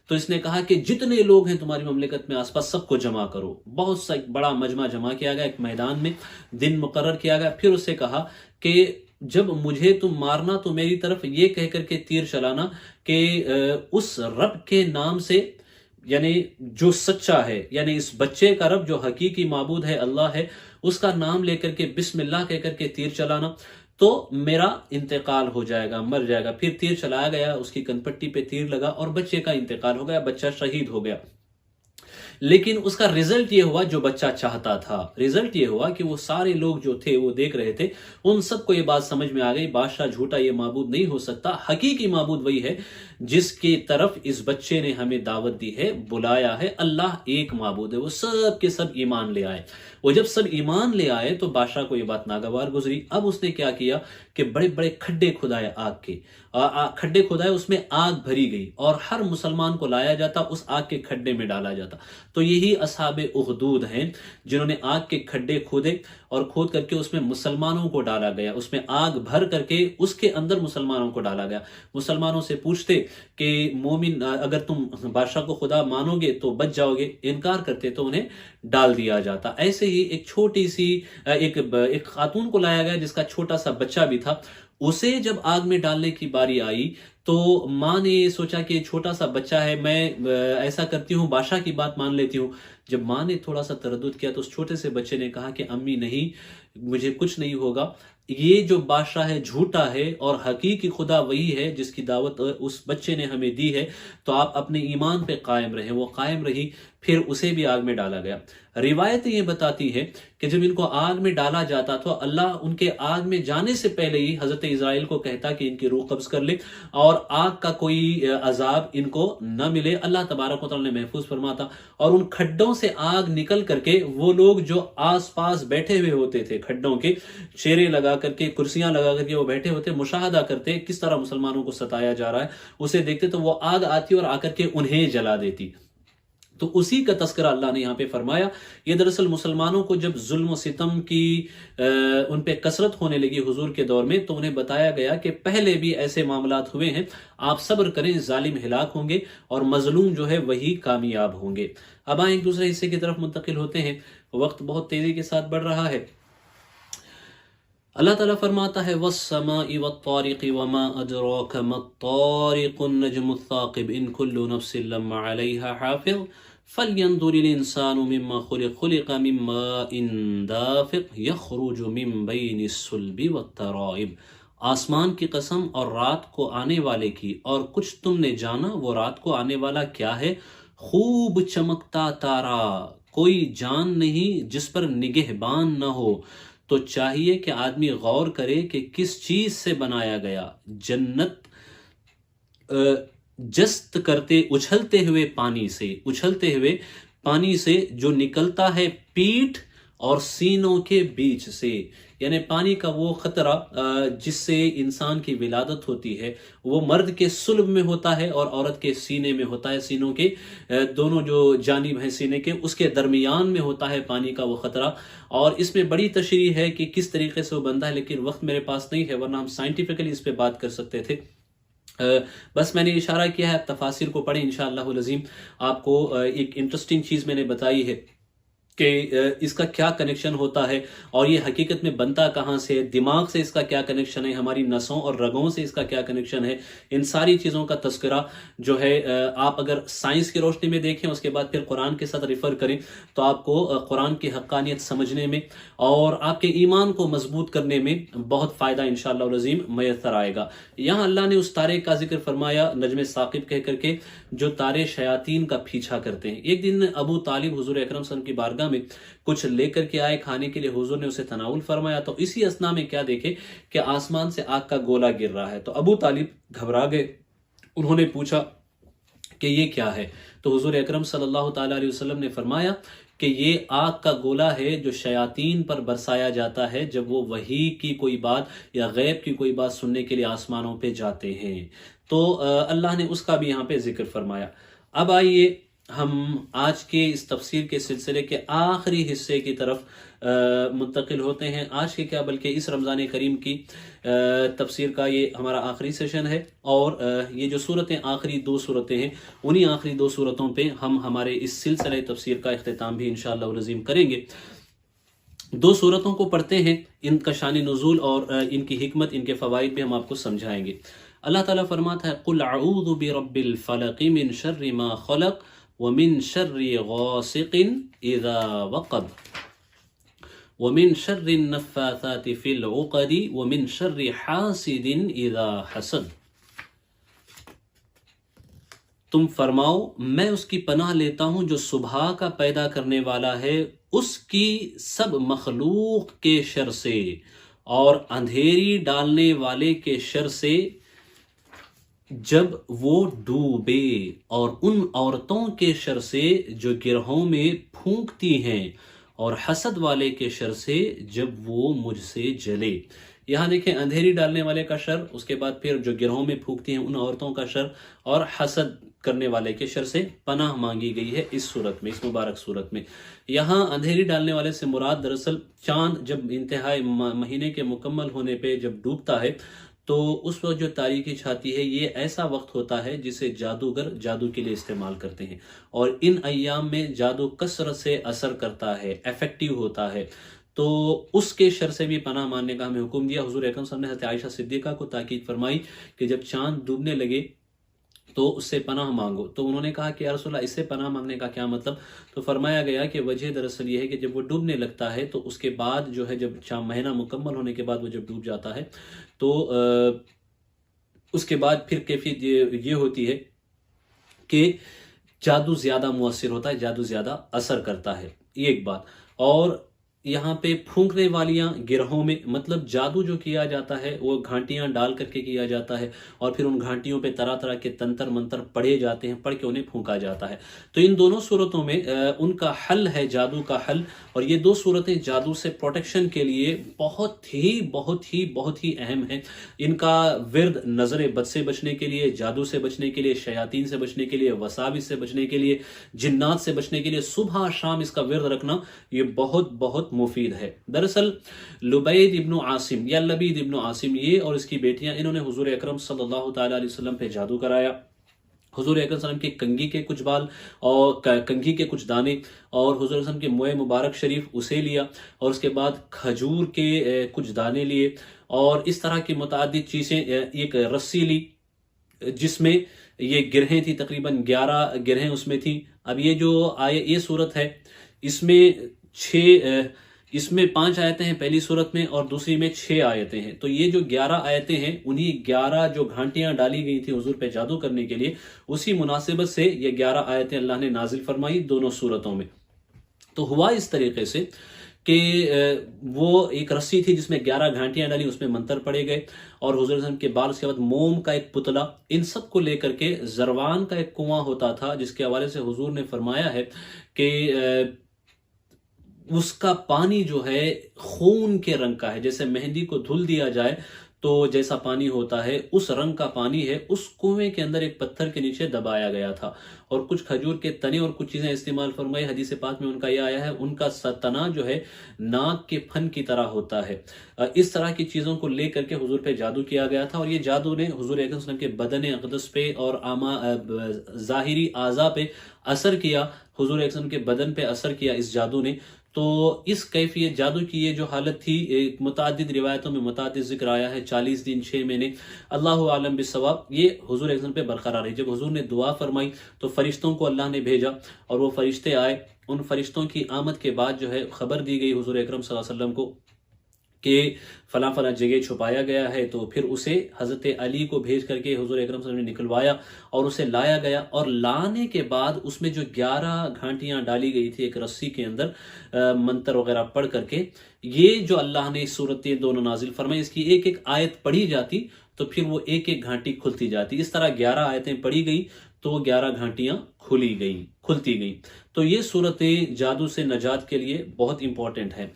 تو اس نے کہا کہ جتنے لوگ ہیں تمہاری مملکت میں آس پاس سب کو جمع کرو۔ بہت سا ایک بڑا مجمع جمع کیا گیا ایک میدان میں، دن مقرر کیا گیا، پھر اس سے کہا کہ جب مجھے تم مارنا تو میری طرف یہ کہہ کر کے تیر چلانا کہ اس رب کے نام سے، یعنی جو سچا ہے، یعنی اس بچے کا رب جو حقیقی معبود ہے اللہ ہے، اس کا نام لے کر کے بسم اللہ کہہ کر کے تیر چلانا تو میرا انتقال ہو جائے گا، مر جائے گا۔ پھر تیر چلایا گیا، اس کی کنپٹی پہ تیر لگا اور بچے کا انتقال ہو گیا، بچہ شہید ہو گیا۔ لیکن اس کا رزلٹ یہ ہوا جو بچہ چاہتا تھا، رزلٹ یہ ہوا کہ وہ سارے لوگ جو تھے وہ دیکھ رہے تھے، ان سب کو یہ بات سمجھ میں آ گئی بادشاہ جھوٹا یہ معبود نہیں ہو سکتا، حقیقی معبود وہی ہے جس کی طرف اس بچے نے ہمیں دعوت دی ہے، بلایا ہے۔ اللہ ایک معبود ہے۔ وہ سب کے سب ایمان لے آئے۔ وہ جب سب ایمان لے آئے تو بادشاہ کو یہ بات ناگوار گزری۔ اب اس نے کیا کیا کہ بڑے بڑے کھڈے کھدائے، آگ کے کھڈے کھدائے، اس میں آگ بھری گئی اور ہر مسلمان کو لایا جاتا، اس آگ کے کھڈے میں ڈالا جاتا۔ تو یہی اصحاب اخدود ہیں جنہوں نے آگ کے کھڈے کھودے اور کھود کر کے اس میں مسلمانوں کو ڈالا گیا، اس میں آگ بھر کر کے اس کے اندر مسلمانوں کو ڈالا گیا۔ مسلمانوں سے پوچھتے کہ مومن اگر تم بادشاہ کو خدا مانو گے تو بچ جاؤ گے، انکار کرتے تو انہیں ڈال دیا جاتا۔ ایسے ہی ایک چھوٹی سی ایک خاتون کو لایا گیا جس کا چھوٹا سا بچہ بھی تھا، اسے جب آگ میں ڈالنے کی باری آئی تو ماں نے سوچا کہ چھوٹا سا بچہ ہے، میں ایسا کرتی ہوں بادشاہ کی بات مان لیتی ہوں۔ جب ماں نے تھوڑا سا تردد کیا تو اس چھوٹے سے بچے نے کہا کہ امی نہیں، مجھے کچھ نہیں ہوگا، یہ جو بادشاہ ہے جھوٹا ہے اور حقیقی خدا وہی ہے جس کی دعوت اس بچے نے ہمیں دی ہے، تو آپ اپنے ایمان پہ قائم رہیں۔ وہ قائم رہی، پھر اسے بھی آگ میں ڈالا گیا۔ روایت یہ بتاتی ہے کہ جب ان کو آگ میں ڈالا جاتا تو اللہ ان کے آگ میں جانے سے پہلے ہی حضرت اسرائیل کو کہتا کہ ان کی روح قبض کر لے اور آگ کا کوئی عذاب ان کو نہ ملے۔ اللہ تبارک و تعالی نے محفوظ فرماتا، اور ان کھڈوں سے آگ نکل کر کے وہ لوگ جو آس پاس بیٹھے ہوئے ہوتے تھے، کھڈوں کے چیرے لگا کر کے، کرسیاں لگا کر کے وہ بیٹھے ہوتے، مشاہدہ کرتے کس طرح مسلمانوں کو ستایا جا رہا ہے، اسے دیکھتے تو وہ آگ آتی اور آ کر کے انہیں جلا دیتی۔ تو اسی کا تذکرہ اللہ نے یہاں پہ فرمایا۔ یہ دراصل مسلمانوں کو جب ظلم و ستم کی ان پہ کثرت ہونے لگی حضور کے دور میں، تو انہیں بتایا گیا کہ پہلے بھی ایسے معاملات ہوئے ہیں، آپ صبر کریں، ظالم ہلاک ہوں گے اور مظلوم جو ہے وہی کامیاب ہوں گے۔ اب آئیں ایک دوسرے حصے کی طرف منتقل ہوتے ہیں، وقت بہت تیزی کے ساتھ بڑھ رہا ہے۔ اللہ تعالیٰ فرماتا ہے وَالسَّمَاءِ وَالطَّارِقِ وَمَا أَدْرَاكَ مَا الطَّارِقُ النَّجْمُ الثَّاقِبُ إِن كُلُّ نَفْسٍ لَمَّا عَلَيْهَا حَافِظٌ فَلْيَنظُرِ الْإِنسَانُ مِمَّا خُلِقَ مِن مَّاءٍ دَافِقٍ يَخْرُجُ مِن بَيْنِ الصُّلْبِ وَالتَّرَائِبِ۔ آسمان کی قسم اور رات کو آنے والے کی، اور کچھ تم نے جانا وہ رات کو آنے والا کیا ہے؟ خوب چمکتا تارا، کوئی جان نہیں جس پر نگہبان نہ ہو۔ تو چاہیے کہ آدمی غور کرے کہ کس چیز سے بنایا گیا۔ جنت جست کرتے اچھلتے ہوئے پانی سے جو نکلتا ہے پیٹھ اور سینوں کے بیچ سے، یعنی پانی کا وہ خطرہ جس سے انسان کی ولادت ہوتی ہے وہ مرد کے صلب میں ہوتا ہے اور عورت کے سینے میں ہوتا ہے، سینوں کے دونوں جو جانب ہیں سینے کے، اس کے درمیان میں ہوتا ہے پانی کا وہ خطرہ۔ اور اس میں بڑی تشریح ہے کہ کس طریقے سے وہ بنتا ہے، لیکن وقت میرے پاس نہیں ہے، ورنہ ہم سائنٹیفکلی اس پہ بات کر سکتے تھے۔ بس میں نے اشارہ کیا ہے، تفاسیر کو پڑھیں انشاءاللہ العظیم۔ آپ کو ایک انٹرسٹنگ چیز میں نے بتائی ہے کہ اس کا کیا کنیکشن ہوتا ہے اور یہ حقیقت میں بنتا کہاں سے ہے، دماغ سے اس کا کیا کنیکشن ہے، ہماری نسوں اور رگوں سے اس کا کیا کنیکشن ہے، ان ساری چیزوں کا تذکرہ جو ہے آپ اگر سائنس کی روشنی میں دیکھیں، اس کے بعد پھر قرآن کے ساتھ ریفر کریں تو آپ کو قرآن کی حقانیت سمجھنے میں اور آپ کے ایمان کو مضبوط کرنے میں بہت فائدہ انشاءاللہ العظیم میسر آئے گا۔ یہاں اللہ نے اس تارے کا ذکر فرمایا نجم ثاقب کہہ کر کے، جو تارے شیاطین کا پیچھا کرتے ہیں۔ ایک دن ابو طالب حضور اکرم صلی اللہ علیہ وسلم کی بارگاہ میں کچھ لے کر کے آئے کھانے کے لیے، حضور نے اسے تناول فرمایا تو اسی اسنا میں کیا دیکھے کہ آسمان سے آگ کا گولا گر رہا ہے، تو ابو طالب گھبرا گئے، انہوں نے پوچھا کہ یہ کیا ہے؟ تو حضور اکرم صلی اللہ تعالیٰ علیہ وسلم نے فرمایا کہ یہ آگ کا گولا ہے جو شیاطین پر برسایا جاتا ہے جب وہ وحی کی کوئی بات یا غیب کی کوئی بات سننے کے لیے آسمانوں پہ جاتے ہیں۔ تو اللہ نے اس کا بھی یہاں پہ ذکر فرمایا۔ اب آئیے ہم آج کے اس تفسیر کے سلسلے کے آخری حصے کی طرف منتقل ہوتے ہیں۔ آج کے کیا بلکہ اس رمضان کریم کی تفسیر کا یہ ہمارا آخری سیشن ہے، اور یہ جو صورتیں آخری دو صورتیں ہیں، انہی آخری دو صورتوں پہ ہم ہمارے اس سلسلے تفسیر کا اختتام بھی انشاءاللہ العظیم کریں گے۔ دو صورتوں کو پڑھتے ہیں، ان کا شان نزول اور ان کی حکمت، ان کے فوائد بھی ہم آپ کو سمجھائیں گے۔ اللہ تعالیٰ فرماتا ہے قُلْ أَعُوذُ بِرَبِّ الْفَلَقِ مِنْ شَرِّ مَا خَلَقَ وَمِنْ شَرِّ غَاسِقٍ إِذَا وَقَبَ وَمِنْ شَرِّ النَّفَّاثَاتِ فِي الْعُقَدِ وَمِنْ شَرِّ حَاسِدٍ إِذَا حَسَدَ۔ تم فرماؤ میں اس کی پناہ لیتا ہوں جو صبح کا پیدا کرنے والا ہے، اس کی سب مخلوق کے شر سے، اور اندھیری ڈالنے والے کے شر سے جب وہ ڈوبے، اور ان عورتوں کے شر سے جو گرہوں میں پھونکتی ہیں، اور حسد والے کے شر سے جب وہ مجھ سے جلے۔ یہاں دیکھیں اندھیری ڈالنے والے کا شر، اس کے بعد پھر جو گرہوں میں پھونکتی ہیں ان عورتوں کا شر، اور حسد کرنے والے کے شر سے پناہ مانگی گئی ہے اس صورت میں، اس مبارک صورت میں۔ یہاں اندھیری ڈالنے والے سے مراد دراصل چاند جب انتہائی مہینے کے مکمل ہونے پہ جب ڈوبتا ہے تو اس وقت جو تاریکی چھاتی ہے، یہ ایسا وقت ہوتا ہے جسے جادوگر جادو کے لیے استعمال کرتے ہیں، اور ان ایام میں جادو کثرت سے اثر کرتا ہے، ایفیکٹیو ہوتا ہے، تو اس کے شر سے بھی پناہ ماننے کا ہمیں حکم دیا۔ حضور اکرم صلی اللہ علیہ وسلم نے حضرت عائشہ صدیقہ کو تاکید فرمائی کہ جب چاند ڈوبنے لگے تو اس سے پناہ مانگو، تو انہوں نے کہا کہ یا رسول اللہ اس سے پناہ مانگنے کا کیا مطلب؟ تو فرمایا گیا کہ وجہ دراصل یہ ہے کہ جب وہ ڈوبنے لگتا ہے تو اس کے بعد جو ہے، جب مہینہ مکمل ہونے کے بعد وہ جب ڈوب جاتا ہے تو اس کے بعد پھر کیفیت یہ ہوتی ہے کہ جادو زیادہ مؤثر ہوتا ہے، جادو زیادہ اثر کرتا ہے، یہ ایک بات۔ اور یہاں پہ پھونکنے والیاں گرہوں میں، مطلب جادو جو کیا جاتا ہے وہ گھانٹیاں ڈال کر کے کیا جاتا ہے، اور پھر ان گھانٹیوں پہ طرح طرح کے تنتر منتر پڑھے جاتے ہیں، پڑھ کے انہیں پھونکا جاتا ہے۔ تو ان دونوں صورتوں میں ان کا حل ہے جادو کا حل، اور یہ دو صورتیں جادو سے پروٹیکشن کے لیے بہت ہی اہم ہیں۔ ان کا ورد نظر بد سے بچنے کے لیے، جادو سے بچنے کے لیے، شیاطین سے بچنے کے لیے، وساوس سے بچنے کے لیے، جنات سے بچنے کے لیے صبح شام اس کا ورد رکھنا یہ بہت مفید ہے۔ دراصل لبید ابن عاصم یا لبید ابن عاصم، یہ اور اس کی بیٹیاں، انہوں نے حضور اکرم صلی اللہ تعالیٰ علیہ وسلم پہ جادو کرایا۔ حضور اکرم صلی اللہ علیہ وسلم کی کنگھی کے کچھ بال اور کنگھی کے کچھ دانے، اور حضور صلی اللہ علیہ وسلم کے موئے مبارک شریف اسے لیا، اور اس کے بعد کھجور کے کچھ دانے لیے، اور اس طرح کی متعدد چیزیں، ایک رسی لی جس میں یہ گرہیں تھی، تقریباً 11 گرہیں اس میں تھیں۔ اب یہ جو یہ صورت ہے اس میں 5 آیتیں ہیں پہلی صورت میں، اور دوسری میں 6 آیتیں ہیں، تو یہ جو 11 آیتیں ہیں انہی 11 جو گھانٹیاں ڈالی گئی تھی حضور پہ جادو کرنے کے لیے، اسی مناسبت سے یہ 11 آیتیں اللہ نے نازل فرمائی دونوں صورتوں میں۔ تو ہوا اس طریقے سے کہ وہ ایک رسی تھی جس میں 11 گھانٹیاں ڈالی، اس میں منتر پڑے گئے، اور حضور صلی اللہ علیہ وسلم کے بعد اس کے بعد موم کا ایک پتلا، ان سب کو لے کر کے زروان کا ایک کنواں ہوتا تھا جس کے حوالے سے حضور نے فرمایا ہے کہ اس کا پانی جو ہے خون کے رنگ کا ہے، جیسے مہندی کو دھل دیا جائے تو جیسا پانی ہوتا ہے اس رنگ کا پانی ہے، اس کنویں کے اندر ایک پتھر کے نیچے دبایا گیا تھا، اور کچھ کھجور کے تنے اور کچھ چیزیں استعمال فرمائی۔ حدیث پاک میں ان کا یہ آیا ہے ان کا تنا جو ہے ناک کے پھن کی طرح ہوتا ہے۔ اس طرح کی چیزوں کو لے کر کے حضور پہ جادو کیا گیا تھا، اور یہ جادو نے حضور اکرم صلی اللہ علیہ وسلم کے بدن اقدس پہ اور ظاہری اعضاء پہ اثر کیا، حضور اکرم صلی اللہ علیہ وسلم کے بدن پہ اثر کیا اس جادو نے۔ تو اس کیفیت جادو کی یہ جو حالت تھی، متعدد روایتوں میں متعدد ذکر آیا ہے، 40 دن 6 مہینے، اللہ عالم بالصواب، یہ حضور اکرم پہ برقرار رہی۔ جب حضور نے دعا فرمائی تو فرشتوں کو اللہ نے بھیجا، اور وہ فرشتے آئے، ان فرشتوں کی آمد کے بعد جو ہے خبر دی گئی حضور اکرم صلی اللہ علیہ وسلم کو کہ فلاں فلاں جگہ چھپایا گیا ہے، تو پھر اسے حضرت علی کو بھیج کر کے حضور اکرم صلی اللہ علیہ وسلم نے نکلوایا اور اسے لایا گیا، اور لانے کے بعد اس میں جو 11 گھانٹیاں ڈالی گئی تھی ایک رسی کے اندر منتر وغیرہ پڑھ کر کے، یہ جو اللہ نے صورتیں دونوں نازل فرمائی، اس کی ایک ایک آیت پڑھی جاتی تو پھر وہ ایک ایک گھانٹی کھلتی جاتی۔ اس طرح 11 آیتیں پڑھی گئی تو 11 گھانٹیاں کھلتی گئیں۔ تو یہ صورتیں جادو سے نجات کے لیے بہت امپورٹنٹ ہے۔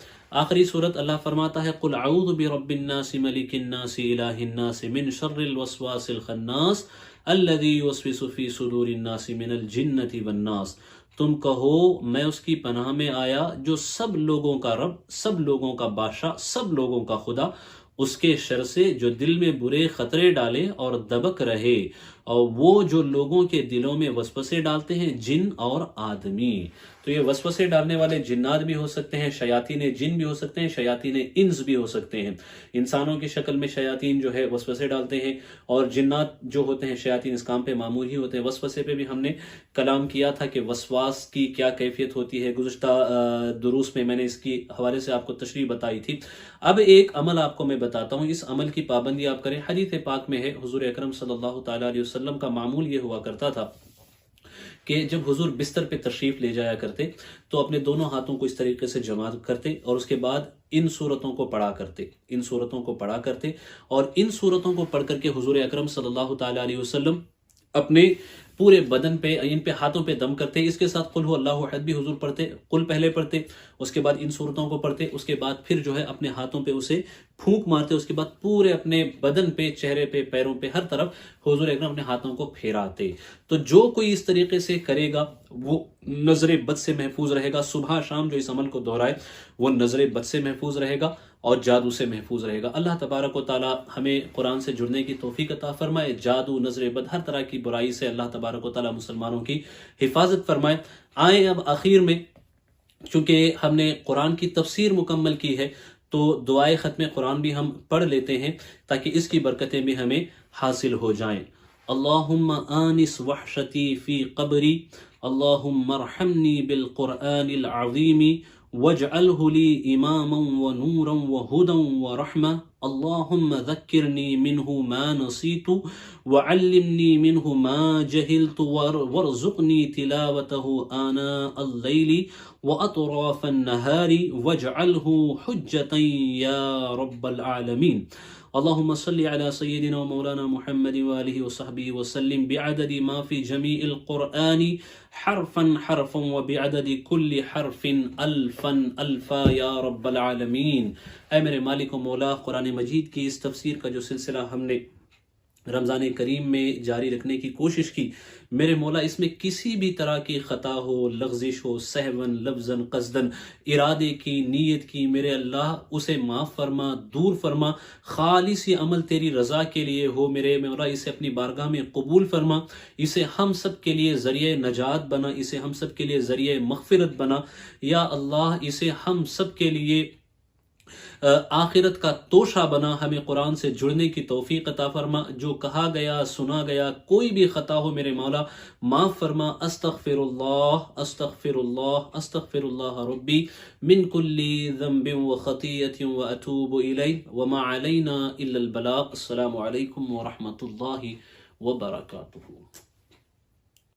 آخری صورت اللہ فرماتا ہے قُلْ اعوذ برب الناس ملک الناس الہ الناس من شر الوسواس الخناس الذی یوسوس فی صدور الناس من الجنۃ والناس۔ تم کہو میں اس کی پناہ میں آیا جو سب لوگوں کا رب، سب لوگوں کا بادشاہ، سب لوگوں کا خدا، اس کے شر سے جو دل میں برے خطرے ڈالے اور دبک رہے، اور وہ جو لوگوں کے دلوں میں وسوسے ڈالتے ہیں، جن اور آدمی۔ تو یہ وسوسے ڈالنے والے جنات بھی ہو سکتے ہیں، شیاطین جن بھی ہو سکتے ہیں، شیاطین انس بھی ہو سکتے ہیں۔ انسانوں کی شکل میں شیاطین جو ہے وسوسے ڈالتے ہیں، اور جنات جو ہوتے ہیں شیاطین اس کام پہ معمور ہی ہوتے ہیں۔ وسوسے پہ بھی ہم نے کلام کیا تھا کہ وسواس کی کیا کیفیت ہوتی ہے، گزشتہ دروس میں نے اس کی حوالے سے آپ کو تشریح بتائی تھی۔ اب ایک عمل آپ کو میں بتاتا ہوں، اس عمل کی پابندی آپ کریں۔ حدیث پاک میں ہے حضور اکرم صلی اللہ تعالیٰ علیہ وسلم کا معمول یہ ہوا کرتا تھا کہ جب حضور بستر پہ تشریف لے جایا کرتے تو اپنے دونوں ہاتھوں کو اس طریقے سے جمع کرتے، اور اس کے بعد ان صورتوں کو پڑھا کرتے، اور ان صورتوں کو پڑھ کر کے حضور اکرم صلی اللہ تعالیٰ علیہ وسلم اپنے پورے بدن پہ، ان پہ ہاتھوں پہ دم کرتے۔ اس کے ساتھ قل هو اللہ احد بھی حضور پڑھتے، قل پہلے پڑھتے، اس کے بعد ان صورتوں کو پڑھتے، اس کے بعد پھر جو ہے اپنے ہاتھوں پہ اسے پھونک مارتے، اس کے بعد پورے اپنے بدن پہ، چہرے پہ، پیروں پہ، ہر طرف حضور اکرم اپنے ہاتھوں کو پھیراتے۔ تو جو کوئی اس طریقے سے کرے گا وہ نظر بد سے محفوظ رہے گا۔ صبح شام جو اس عمل کو دہرائے وہ نظر بد سے محفوظ رہے گا اور جادو سے محفوظ رہے گا۔ اللہ تبارک و تعالی ہمیں قرآن سے جڑنے کی توفیق عطا فرمائے، جادو، نظر بد، ہر طرح کی برائی سے اللہ تبارک و تعالی مسلمانوں کی حفاظت فرمائے۔ آئیں اب آخر میں، چونکہ ہم نے قرآن کی تفسیر مکمل کی ہے تو دعائے ختم قرآن بھی ہم پڑھ لیتے ہیں تاکہ اس کی برکتیں بھی ہمیں حاصل ہو جائیں۔ اللہم آنس وحشتی فی قبری، اللہم ارحمنی بالقرآن العظیم واجعلہ لی اماما ونورا وہدا ورحمہ، اللہم ذکرنی منہ ما نسیت وعلمنی منہ ما جہلت وارزقنی تلاوتہ آناء اللیل واطراف النہار واجعلہ حجتا یا رب العالمین۔ اللهم صل على سيدنا ومولانا محمد وآله وصحبه وسلم بعدد ما في جميع القرآن حرفا حرفا وبعدد كل حرف ألفا ألفا يا رب العالمین۔ اے میرے مالک و مولا، قرآن مجید کی اس تفسیر کا جو سلسلہ ہم نے رمضان کریم میں جاری رکھنے کی کوشش کی، میرے مولا اس میں کسی بھی طرح کی خطا ہو، لغزش ہو، سہون، لفظاً، قصداً، ارادے کی، نیت کی، میرے اللہ اسے معاف فرما، دور فرما، خالص یہ عمل تیری رضا کے لیے ہو میرے مولا، اسے اپنی بارگاہ میں قبول فرما، اسے ہم سب کے لیے ذریعہ نجات بنا، اسے ہم سب کے لیے ذریعہ مغفرت بنا، یا اللہ اسے ہم سب کے لیے آخرت کا توشہ بنا، ہمیں قرآن سے جڑنے کی توفیق عطا فرما، جو کہا گیا، سنا گیا، کوئی بھی خطا ہو میرے مولا معاف فرما۔ استغفر اللہ ربی من کل ذنب و خطیۃ و اتوب الیہ وما علینا الا البلاغ۔ السلام علیکم ورحمۃ اللہ وبرکاتہ۔